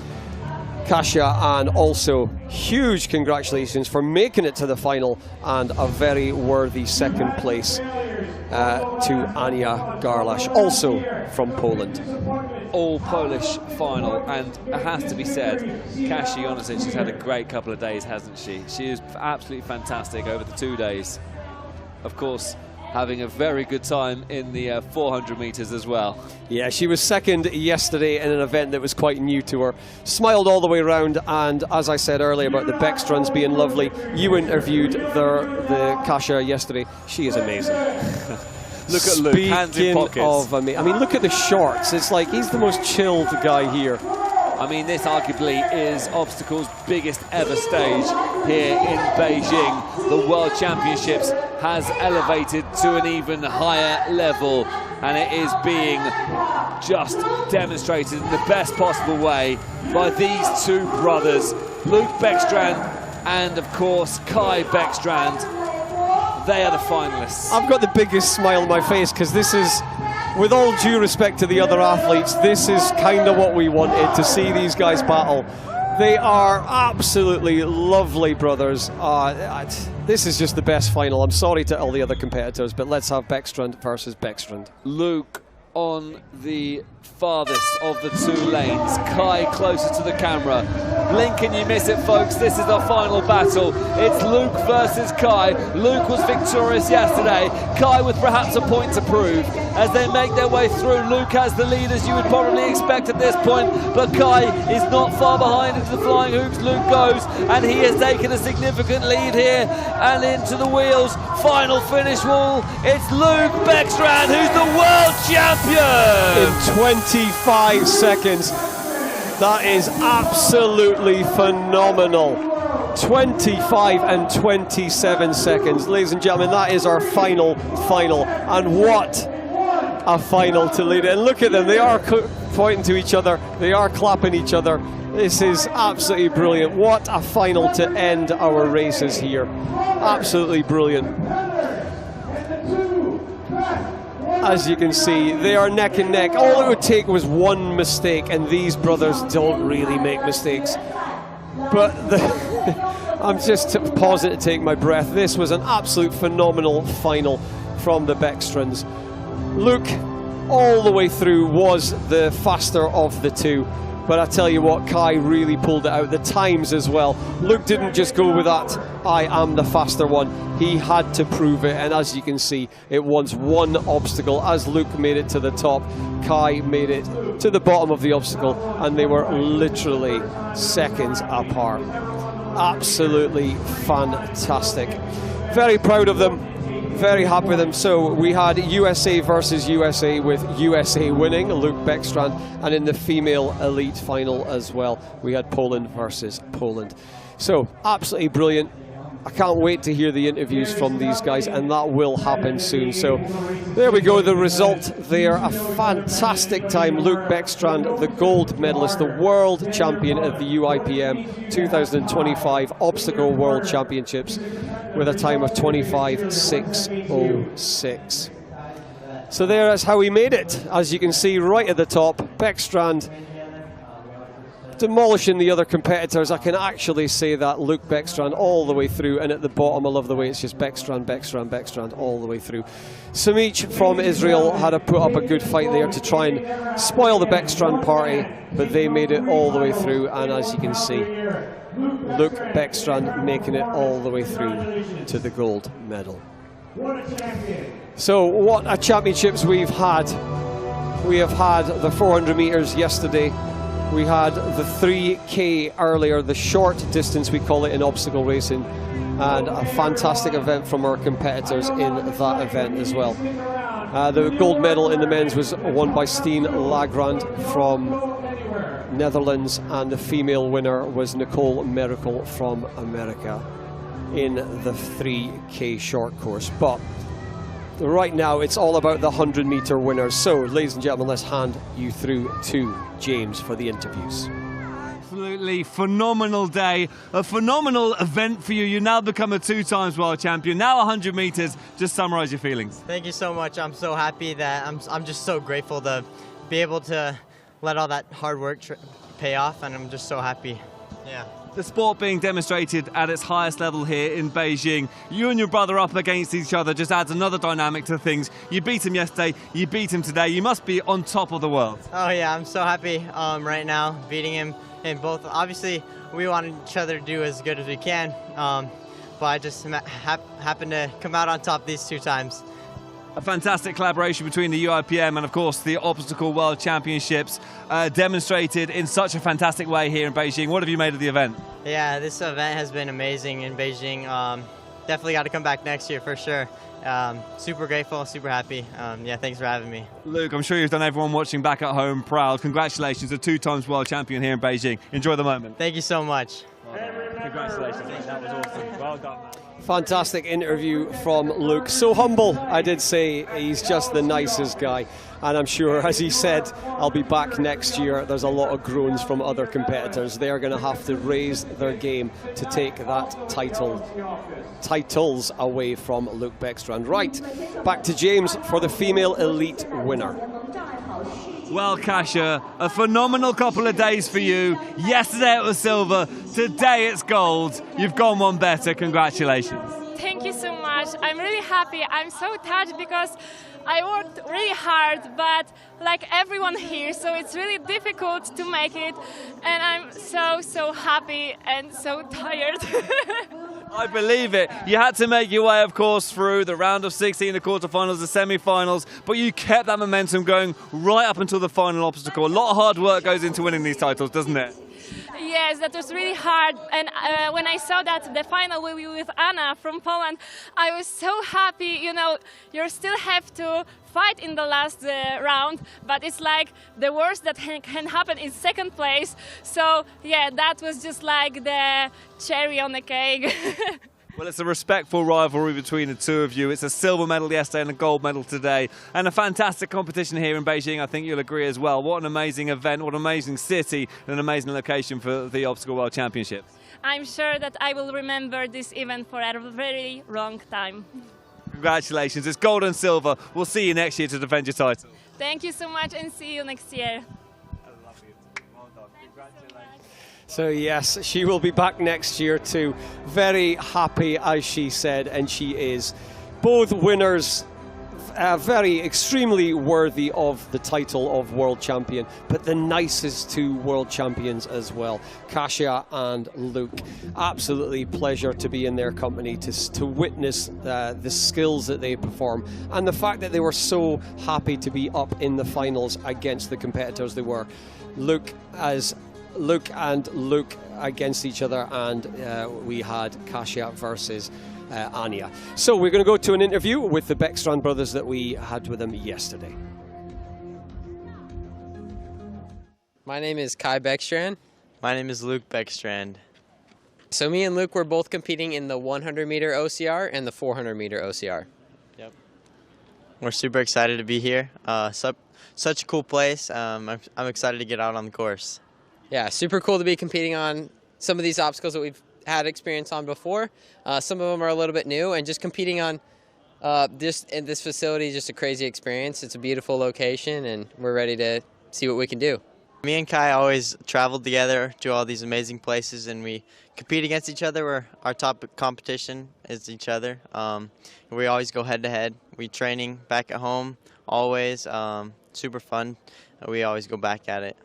Kasia, and also huge congratulations for making it to the final, and a very worthy second place to Anya Garlach, also from Poland. All Polish final, and it has to be said, Kasia Jonazic has had a great couple of days, hasn't she? She is absolutely fantastic over the 2 days. Of course, having a very good time in the 400 meters as well. Yeah, she was second yesterday in an event that was quite new to her. Smiled all the way around, and as I said earlier about the Beckstrands being lovely, you interviewed the Kasia yesterday. She is amazing. Look at Luke, hands in pockets. I mean, look at the shorts. It's like he's the most chilled guy here. I mean, this arguably is obstacles' biggest ever stage here in Beijing. The World Championships has elevated to an even higher level, and it is being just demonstrated in the best possible way by these two brothers, Luke Beckstrand and, of course, Kai Beckstrand. They are the finalists. I've got the biggest smile on my face, because this is, with all due respect to the other athletes, this is kind of what we wanted, to see these guys battle. They are absolutely lovely brothers. This is just the best final. I'm sorry to all the other competitors, but let's have Beckstrand versus Beckstrand. Luke on the farthest of the two lanes. Kai closer to the camera. Blink and you miss it, folks. This is our final battle. It's Luke versus Kai. Luke was victorious yesterday. Kai with perhaps a point to prove. As they make their way through, Luke has the lead as you would probably expect at this point, but Kai is not far behind into the flying hoops. Luke goes, and he has taken a significant lead here, and into the wheels. Final finish wall. It's Luke Beckstrand, who's the world champion! In 25 seconds. That is absolutely phenomenal. 25 and 27 seconds. Ladies and gentlemen, that is our final. And what a final to lead it. And look at them, they are pointing to each other, they are clapping each other. This is absolutely brilliant. What a final to end our races here. Absolutely brilliant. As you can see, they are neck and neck. All it would take was one mistake, and these brothers don't really make mistakes. But I'm just pausing to take my breath. This was an absolute phenomenal final from the Beckstrands. Luke, all the way through, was the faster of the two. But I tell you what, Kai really pulled it out. The times as well. Luke didn't just go with that, I am the faster one. He had to prove it, and as you can see, it was one obstacle. As Luke made it to the top, Kai made it to the bottom of the obstacle, and they were literally seconds apart. Absolutely fantastic. Very proud of them. Very happy with them. So we had USA versus USA, with USA winning, Luke Beckstrand, and in the female elite final as well, we had Poland versus Poland. So absolutely brilliant. I can't wait to hear the interviews from these guys, and that will happen soon. So there we go, the result there. A fantastic time. Luke Beckstrand, the gold medalist, the world champion at the UIPM 2025 Obstacle World Championships, with a time of 25.606. So that's how he made it. As you can see right at the top, Beckstrand demolishing the other competitors. I can actually say that. Luke Beckstrand all the way through, and at the bottom I love the way it's just Beckstrand, Beckstrand, Beckstrand all the way through. Samich from Israel had to put up a good fight there to try and spoil the Beckstrand party, but they made it all the way through, and as you can see, Luke Beckstrand making it all the way through to the gold medal. So what a championships we've had. We have had the 400 meters yesterday. We had the 3K earlier, the short distance we call it in obstacle racing, and a fantastic event from our competitors in that event as well. The gold medal in the men's was won by Steen Lagrand from Netherlands, and the female winner was Nicole Miracle from America in the 3K short course. But right now it's all about the 100-meter winners. So ladies and gentlemen, let's hand you through to James for the interviews. Absolutely phenomenal day, a phenomenal event for you. You now become a 2-time world champion, now 100 meters. Just summarize your feelings. Thank you so much. I'm so happy that I'm just so grateful to be able to let all that hard work pay off, and I'm just so happy. Yeah. The sport being demonstrated at its highest level here in Beijing. You and your brother up against each other just adds another dynamic to things. You beat him yesterday, you beat him today. You must be on top of the world. Oh yeah, I'm so happy right now, beating him in both. Obviously, we want each other to do as good as we can, but I just happened to come out on top these 2 times. A fantastic collaboration between the UIPM and, of course, the Obstacle World Championships, demonstrated in such a fantastic way here in Beijing. What have you made of the event? Yeah, this event has been amazing in Beijing. Definitely got to come back next year for sure. Super grateful, super happy. Yeah, thanks for having me. Luke, I'm sure you've done everyone watching back at home proud. Congratulations, a 2-time world champion here in Beijing. Enjoy the moment. Thank you so much. Well done. Congratulations, that was awesome. Well done. Fantastic interview from Luke. So humble, I did say. He's just the nicest guy. And I'm sure, as he said, I'll be back next year. There's a lot of groans from other competitors. They're going to have to raise their game to take that titles away from Luke Beckstrand. Right, back to James for the female elite winner. Well, Kasia, a phenomenal couple of days for you. Yesterday it was silver, today it's gold. You've gone one better, congratulations. Thank you so much. much. I'm really happy. I'm so touched because I worked really hard, but like everyone here, so it's really difficult to make it. And I'm so happy and so tired. I believe it. You had to make your way, of course, through the round of 16, the quarterfinals, the semi-finals, but you kept that momentum going right up until the final obstacle. A lot of hard work goes into winning these titles, doesn't it? Yes, that was really hard. And when I saw that the final will be with Anna from Poland, I was so happy. You know, you still have to fight in the last round, but it's like the worst that can happen is second place. So yeah, that was just like the cherry on the cake. Well, it's a respectful rivalry between the two of you. It's a silver medal yesterday and a gold medal today, and a fantastic competition here in Beijing. I think you'll agree as well. What an amazing event, what an amazing city, and an amazing location for the Obstacle World Championships. I'm sure that I will remember this event for a very long time. Congratulations, it's gold and silver. We'll see you next year to defend your title. Thank you so much and see you next year. So yes, she will be back next year too. Very happy, as she said, and she is. Both winners, very extremely worthy of the title of world champion, but the nicest two world champions as well, Kasia and Luke. Absolutely pleasure to be in their company, to witness the skills that they perform, and the fact that they were so happy to be up in the finals against the competitors they were. Luke and Luke against each other, and we had Kasia versus Anya. So we're going to go to an interview with the Beckstrand brothers that we had with them yesterday. My name is Kai Beckstrand. My name is Luke Beckstrand. So me and Luke were both competing in the 100-meter OCR and the 400-meter OCR. Yep. We're super excited to be here. Such a cool place. I'm excited to get out on the course. Yeah, super cool to be competing on some of these obstacles that we've had experience on before. Some of them are a little bit new, and just competing on in this facility is just a crazy experience. It's a beautiful location, and we're ready to see what we can do. Me and Kai always traveled together to all these amazing places, and we compete against each other. Our top competition is each other. We always go head-to-head. We training back at home, always. Super fun. We always go back at it.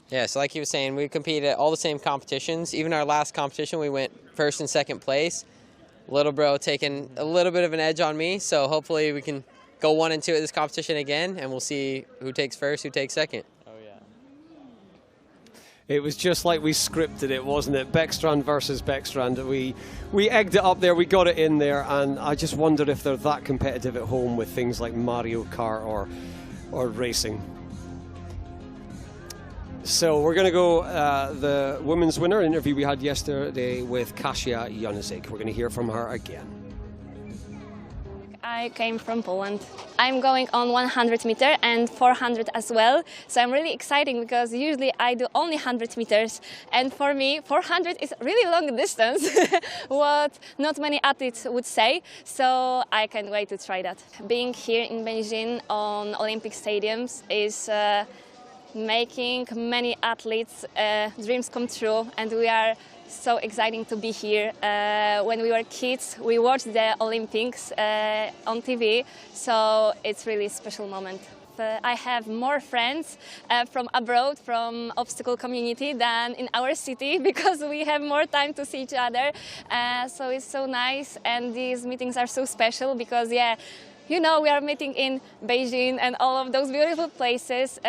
Yeah, so like he was saying, we compete at all the same competitions. Even our last competition, we went first and second place. Little bro taking a little bit of an edge on me, so hopefully we can go 1 and 2 at this competition again, and we'll see who takes first, who takes second. Oh, yeah. It was just like we scripted it, wasn't it? Beckstrand versus Beckstrand. We egged it up there, we got it in there, and I just wondered if they're that competitive at home with things like Mario Kart or racing. So we're going to go the women's winner interview we had yesterday with Kasia Jonazik. We're going to hear from her again. I came from Poland. I'm going on 100 meter and 400 as well. So I'm really excited because usually I do only 100 meters. And for me, 400 is really long distance, what not many athletes would say. So I can't wait to try that. Being here in Beijing on Olympic stadiums is making many athletes' dreams come true, and we are so exciting to be here. When we were kids, we watched the Olympics on TV, so it's really a special moment. I have more friends from abroad, from obstacle community, than in our city because we have more time to see each other. So it's so nice, and these meetings are so special because, yeah, you know, we are meeting in Beijing and all of those beautiful places.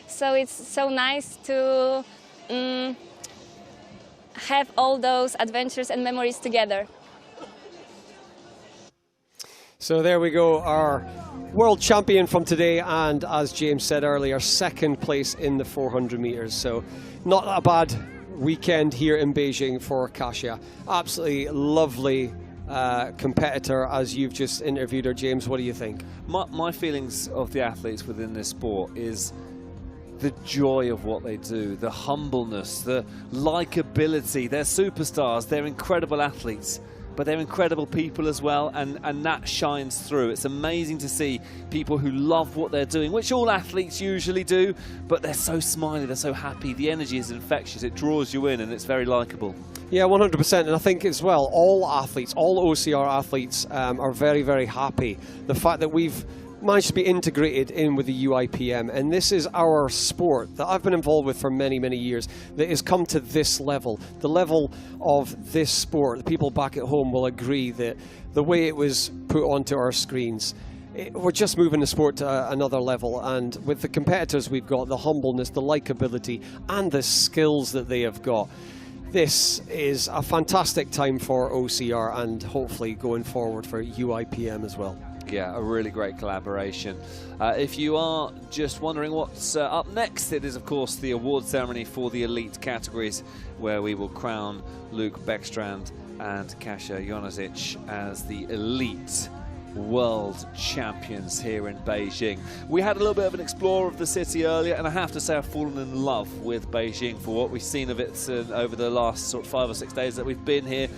So it's so nice to have all those adventures and memories together. So there we go, our world champion from today, and as James said earlier, second place in the 400 meters. So not a bad weekend here in Beijing for Kasia. Absolutely lovely competitor, as you've just interviewed her. James, what do you think? My feelings of the athletes within this sport is the joy of what they do, the humbleness, the likability. They're superstars, they're incredible athletes, but they're incredible people as well, and that shines through. It's amazing to see people who love what they're doing, which all athletes usually do, but they're so smiley, they're so happy. The energy is infectious, it draws you in, and it's very likeable. Yeah, 100%. And I think as well, all athletes, all OCR athletes are very, very happy. The fact that we've managed to be integrated in with the UIPM, and this is our sport that I've been involved with for many, many years, that has come to this level. The level of this sport, the people back at home will agree that the way it was put onto our screens, we're just moving the sport to another level, and with the competitors we've got, the humbleness, the likability, and the skills that they have got, this is a fantastic time for OCR and hopefully going forward for UIPM as well. Yeah, a really great collaboration. If you are just wondering what's up next, it is of course the award ceremony for the elite categories, where we will crown Luke Beckstrand and Kasia Jonasic as the elite world champions here in Beijing. We had a little bit of an explore of the city earlier, and I have to say I've fallen in love with Beijing for what we've seen of it over the last sort of 5 or 6 days that we've been here.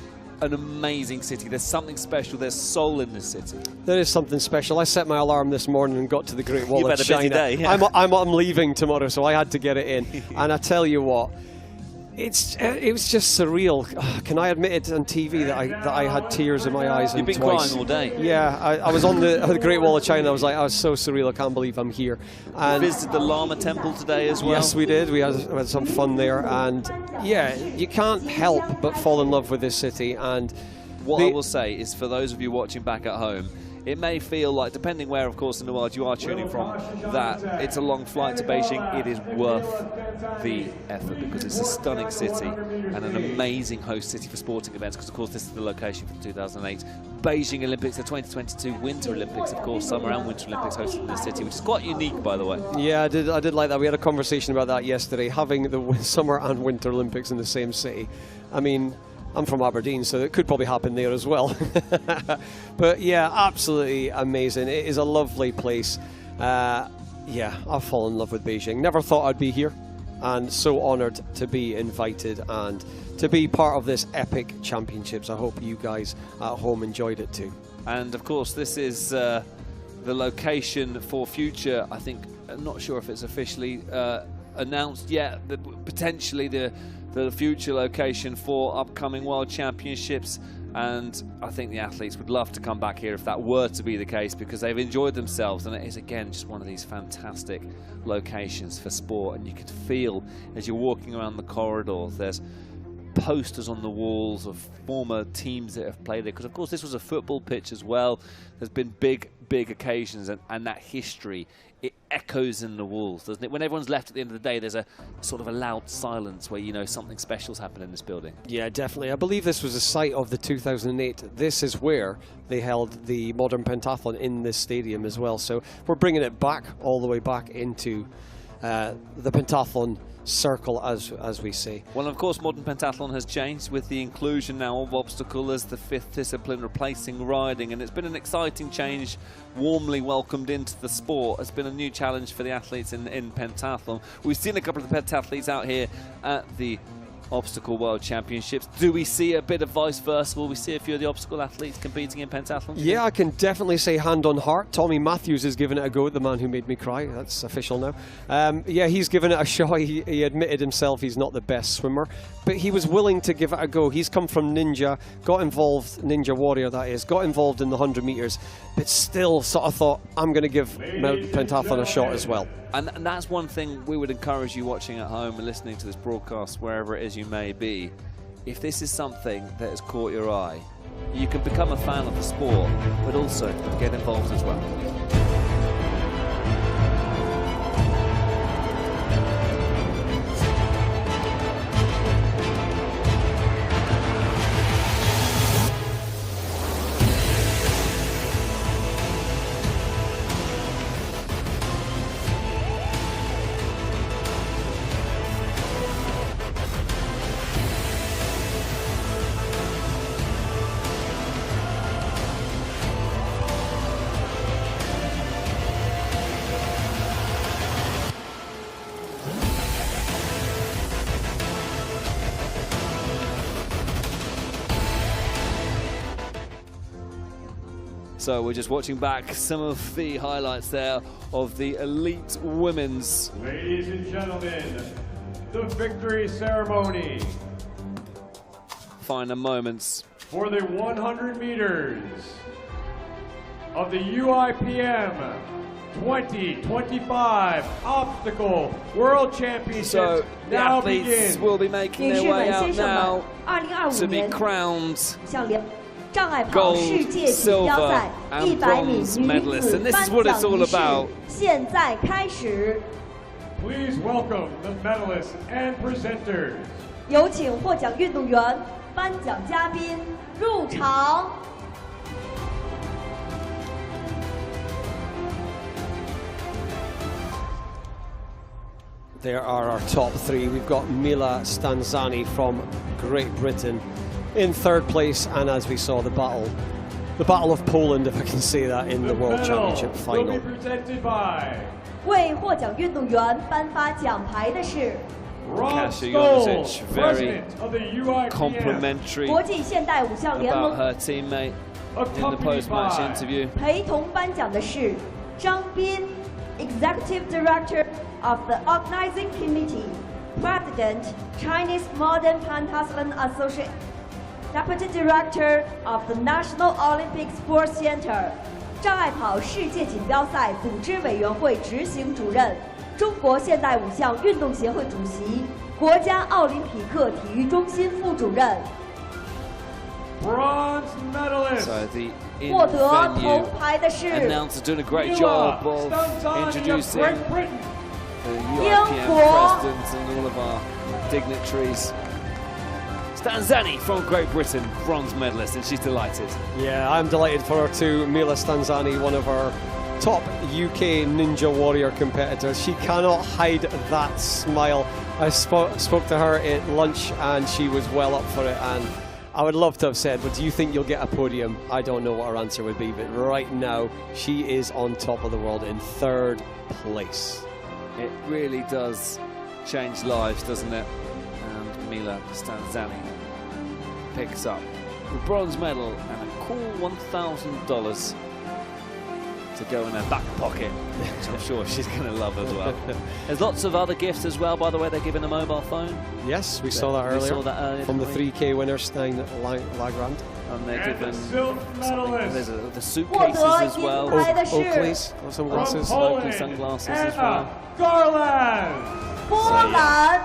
An amazing city. There's something special. There's soul in this city. There is something special. I set my alarm this morning and got to the Great Wall You've of had a China. busy day, yeah. I'm leaving tomorrow, so I had to get it in. And I tell you what, it was just surreal. Can I admit it on TV that I had tears in my eyes? You've been twice. crying all day. Yeah, I was on the Great Wall of China. I was so surreal. I can't believe I'm here. And we visited the Lama Temple today as well. Yes, we did. We had some fun there, and yeah, you can't help but fall in love with this city. And what I will say is, for those of you watching back at home, it may feel like, depending where, of course, in the world you are tuning from, that it's a long flight to Beijing. It is worth the effort, because it's a stunning city and an amazing host city for sporting events, because, of course, this is the location for the 2008 Beijing Olympics, the 2022 Winter Olympics, of course, Summer and Winter Olympics hosted in this city, which is quite unique, by the way. Yeah, I did like that. We had a conversation about that yesterday, having the Summer and Winter Olympics in the same city. I mean, I'm from Aberdeen, so it could probably happen there as well. But yeah, absolutely amazing. It is a lovely place. Yeah, I've fallen in love with Beijing. Never thought I'd be here, and so honoured to be invited and to be part of this epic championships. I hope you guys at home enjoyed it too. And of course, this is the location for future, I think, I'm not sure if it's officially announced yet, but potentially the future location for upcoming World Championships. And I think the athletes would love to come back here if that were to be the case, because they've enjoyed themselves, and it is again just one of these fantastic locations for sport. And you can feel as you're walking around the corridors, there's posters on the walls of former teams that have played there, because of course this was a football pitch as well. There's been big occasions, and that history, it echoes in the walls, doesn't it? When everyone's left at the end of the day, there's a sort of a loud silence where you know something special's happened in this building. Yeah, definitely. I believe this was the site of the 2008. This is where they held the modern pentathlon, in this stadium as well. So we're bringing it back, all the way back into the pentathlon circle, as we say. Well, of course, modern pentathlon has changed with the inclusion now of obstacle as the 5th discipline, replacing riding, and it's been an exciting change, warmly welcomed into the sport. It's been a new challenge for the athletes in pentathlon. We've seen a couple of the pentathletes out here at the Obstacle World Championships. Do we see a bit of vice versa? Will we see a few of the obstacle athletes competing in pentathlon? Yeah, I can definitely say hand on heart, Tommy Matthews is giving it a go, the man who made me cry. That's official now. Yeah, he's given it a shot. He admitted himself he's not the best swimmer, but he was willing to give it a go. He's come from Ninja, got involved, Ninja Warrior that is, got involved in the 100 metres, but still sort of thought, I'm going to give pentathlon a shot as well. And that's one thing we would encourage you watching at home and listening to this broadcast, wherever it is you may be. If this is something that has caught your eye, you can become a fan of the sport, but also get involved as well. So we're just watching back some of the highlights there of the elite women's. Ladies and gentlemen, the victory ceremony Final moments. for the 100 meters of the UIPM 2025 Obstacle World Championships So the now athletes begin. will be making 女 their 士们、 way 先 out 生们 now ，2025 to be 年 crowned 项链障碍跑 gold, 世界锦标赛 silver and 100米 bronze 女 medalists. 子 And this 颁 is what it's 奖 all 仪式 about. 现在开始， Please welcome the medalists and presenters. 有请获奖运动员、颁奖嘉宾入场。 There are our top three. We've got Mila Stanzani from Great Britain in third place, and as we saw, the battle of Poland, if I can say that, in the World medal Championship will be final. presented by 为获奖运动员颁发奖牌的是 Rob Kasia Stoll, Jonasic, very President of the UIPM. Complimentary 国际现代五项联 about 盟 her teammate in the Accompanied post-match by interview. 陪同颁奖的是张斌 ，Executive Director of the Organizing Committee, President, Chinese Modern Pentathlon Association, Deputy Director of the National Olympic Sports Center, 障碍跑世界锦标赛组织委员会执行主任，中国现代五项运动协会主席，国家奥林匹克体育中心副主任， bronze medalist. So the 获得铜 in-venue 牌的是 announcer doing a great Mila job of Stanzani of introducing Great Britain. the Yang UIPM Guo. president and all of our dignitaries. Stanzani from Great Britain, bronze medalist, and she's delighted. Yeah, I'm delighted for her too. Mila Stanzani, one of our top UK Ninja Warrior competitors. She cannot hide that smile. I spoke to her at lunch and she was well up for it, and I would love to have said, but do you think you'll get a podium? I don't know what her answer would be, but right now she is on top of the world in third place. It really does change lives, doesn't it? And Mila Stanzani picks up the bronze medal and a cool $1,000 to go in her back pocket, which I'm sure she's going to love as well. There's lots of other gifts as well, by the way. They're giving a mobile phone. Yes, we saw that We earlier. saw that earlier, from the didn't we? 3K winner, Stein Lagrand. And they're And the given silver medalist. there's the 获 suitcases 得 as 银 well. 牌的是 Oakley's, got some From glasses. Poland, Oakley sunglasses as well. Anna Garland. 波兰。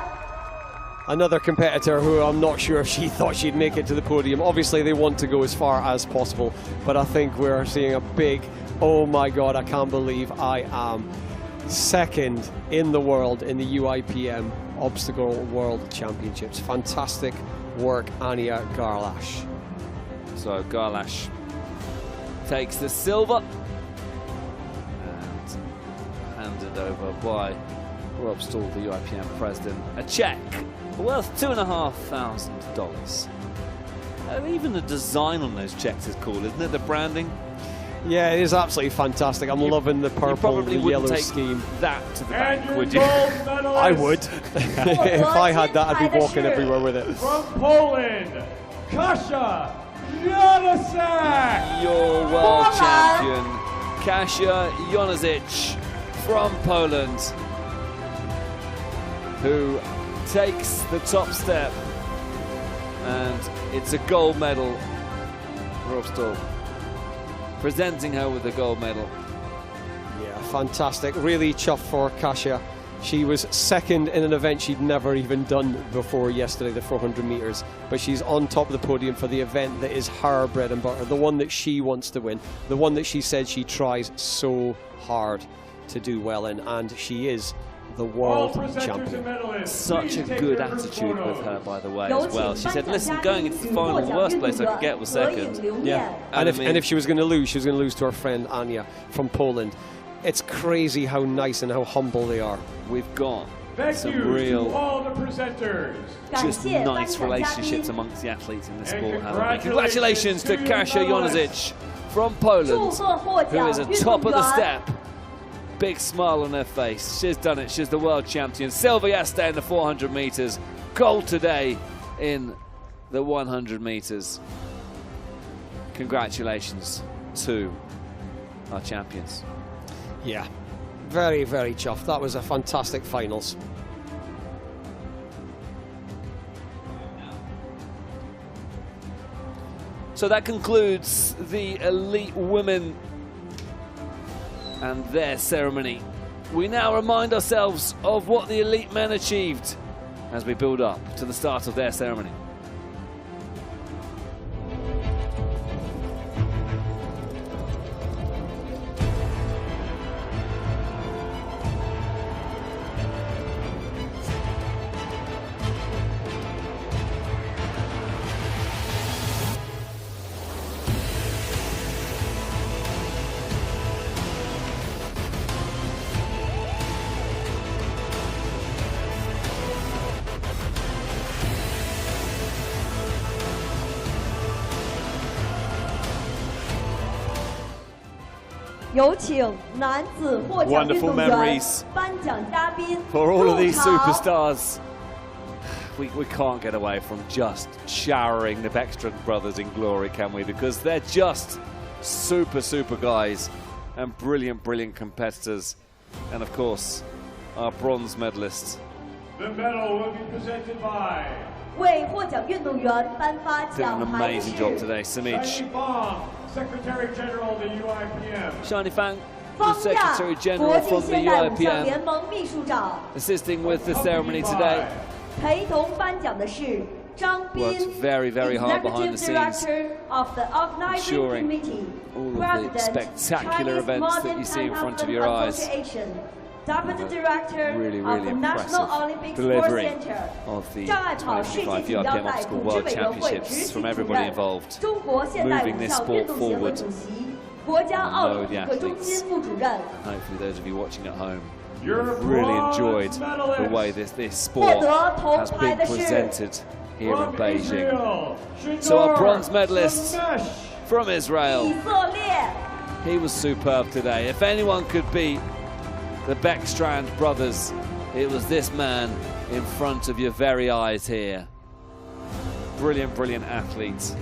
Another competitor who I'm not sure if she thought she'd make it to the podium. Obviously, they want to go as far as possible, but I think we're seeing a big, oh my God, I can't believe I am second in the world in the UIPM Obstacle World Championships. Fantastic work, Anya Garlash. So Garlash takes the silver and handed over by Rob Stoll, the UIPM president, a check worth $2,500. And even the design on those checks is cool, isn't it? The branding. Yeah, it is absolutely fantastic. I'm loving the You purple, probably the wouldn't yellow take scheme. that to the And bank, your would you? gold medalist. I would. If I had that, I'd be walking everywhere with it. From Poland, Kasia Jonasic. Your world champion, Kasia Jonasic from Poland, who takes the top step, and it's a gold medal. Rob Stoll presenting her with the gold medal. Yeah, fantastic. Really chuffed for Kasia. She was second in an event she'd never even done before yesterday, the 400 metres. But she's on top of the podium for the event that is her bread and butter, the one that she wants to win, the one that she said she tries so hard to do well in, and she is the world champion. Such a good attitude with her, by the way, as well. She said, listen, going into the final, the worst place I could get was second. Yeah, and if she was going to lose, she was going to lose to her friend Anya from Poland. It's crazy how nice and how humble they are. We've got Thank some you real, to all the presenters. just nice relationships amongst the athletes in this And sport, haven't we? congratulations Congratulations to to Kasia your Jonasic from Poland, 祝贺获 who 奖 is 运 at 动 top of the 员。 step. Big smile on her face. She's done it. She's the world champion. Silver yesterday in the 400 metres. Gold today in the 100 metres. Congratulations to our champions. Yeah, very, very chuffed. That was a fantastic finals. So that concludes the elite women and their ceremony. We now remind ourselves of what the elite men achieved as we build up to the start of their ceremony. Wonderful memories for all of these superstars. We can't get away from just showering the Beckstrand brothers in glory, can we? Because they're just super guys and brilliant competitors. And of course, our bronze medalists. The medal will be presented by... Did an amazing job today, Samich. Secretary General of the UIPM. Shiny Fang, the Secretary General from the UIPM, assisting with the ceremony today. Worked very hard behind the scenes, ensuring all of the spectacular events that you see in front of your eyes. Really impressive delivery of the 2025 UIPM Obstacle World Championships from everybody involved, moving this sport forward. Know the athletes, hopefully those of you watching at home, have really enjoyed the way this sport has been presented here in Beijing. So our bronze medalist from Israel, he was superb today. If anyone could beat the Beckstrand brothers, it was this man in front of your very eyes here. Brilliant athlete.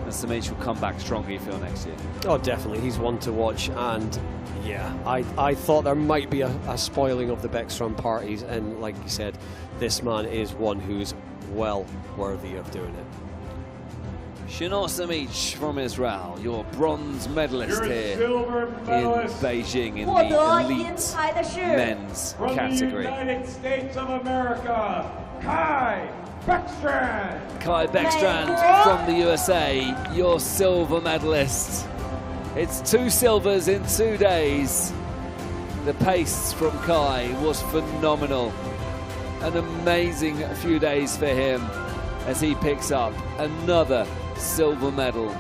And Samich will come back stronger, you feel, next year? Oh, definitely. He's one to watch. And yeah, I thought there might be a spoiling of the Beckstrand parties. And like you said, this man is one who's well worthy of doing it. Shinor Samich from Israel, your bronze medalist here in Beijing in the elite men's category. From the United States of America, Kai Beckstrand. Kai Beckstrand from the USA, your silver medalist. It's 2 silvers in 2 days. The pace from Kai was phenomenal. An amazing few days for him as he picks up another silver medal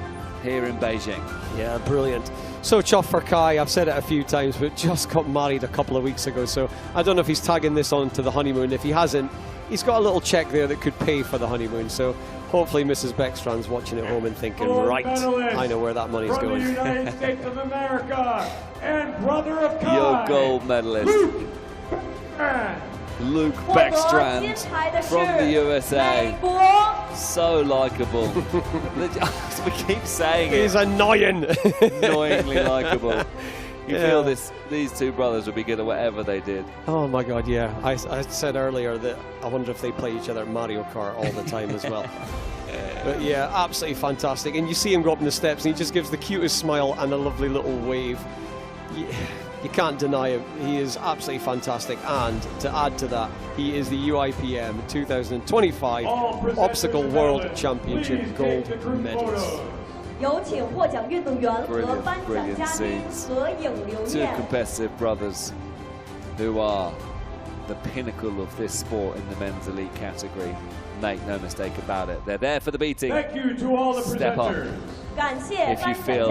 here in Beijing. Yeah, brilliant. So chuffed for Kai. I've said it a few times, but just got married a couple of weeks ago, so I don't know if he's tagging this on to the honeymoon. If he hasn't, he's got a little check there that could pay for the honeymoon, so hopefully Mrs. Beckstrand's watching at home and thinking, right, I know where that money's going. From the United States of America and brother of Kai, your gold medalist, Luke Beckstrand from the USA. So likeable. We keep saying it. He's annoying. Annoyingly likeable. You feel these 2 brothers would be good at whatever they did. Oh my God, yeah. I said earlier that I wonder if they play each other at Mario Kart all the time as well. But yeah, absolutely fantastic. And you see him go up in the steps and he just gives the cutest smile and a lovely little wave. You can't deny him. He is absolutely fantastic. And to add to that, he is the UIPM 2025 Obstacle World Championship gold medalist. Brilliant scenes. 2 competitive brothers who are the pinnacle of this sport in the men's elite category. Make no mistake about it. They're there for the beating. Thank you to all the Step up if you feel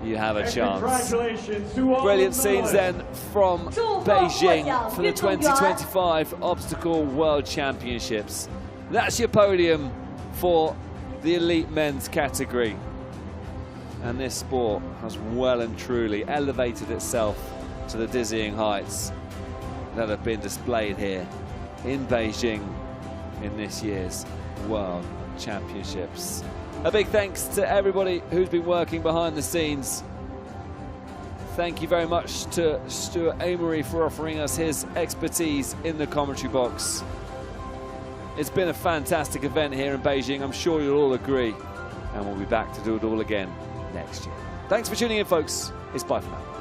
you have a chance. Brilliant scenes then from Beijing for the 2025 Obstacle World Championships. That's your podium for the elite men's category. And this sport has well and truly elevated itself to the dizzying heights that have been displayed here in Beijing in this year's World Championships. A big thanks to everybody who's been working behind the scenes. Thank you very much to Stuart Amory for offering us his expertise in the commentary box. It's been a fantastic event here in Beijing, I'm sure you'll all agree. And we'll be back to do it all again next year. Thanks for tuning in, folks. It's bye for now.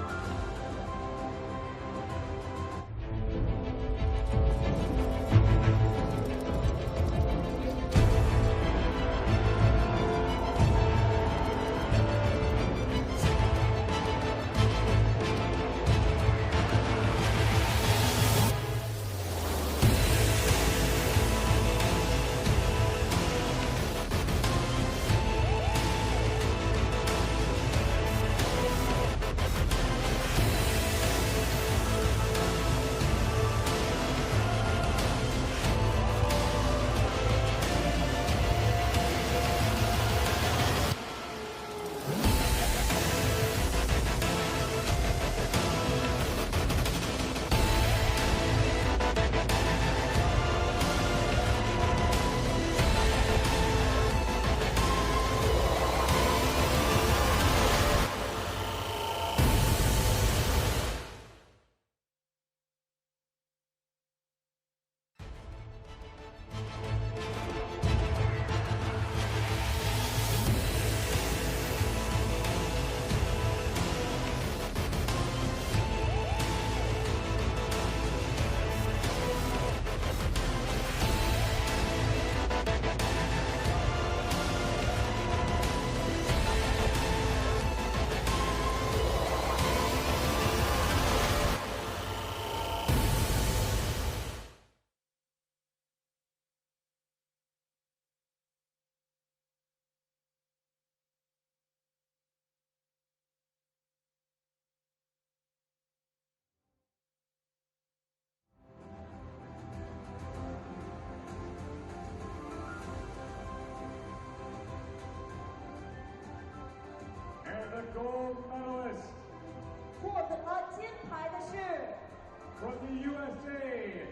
The gold medalist 获得金牌的是 from the USA,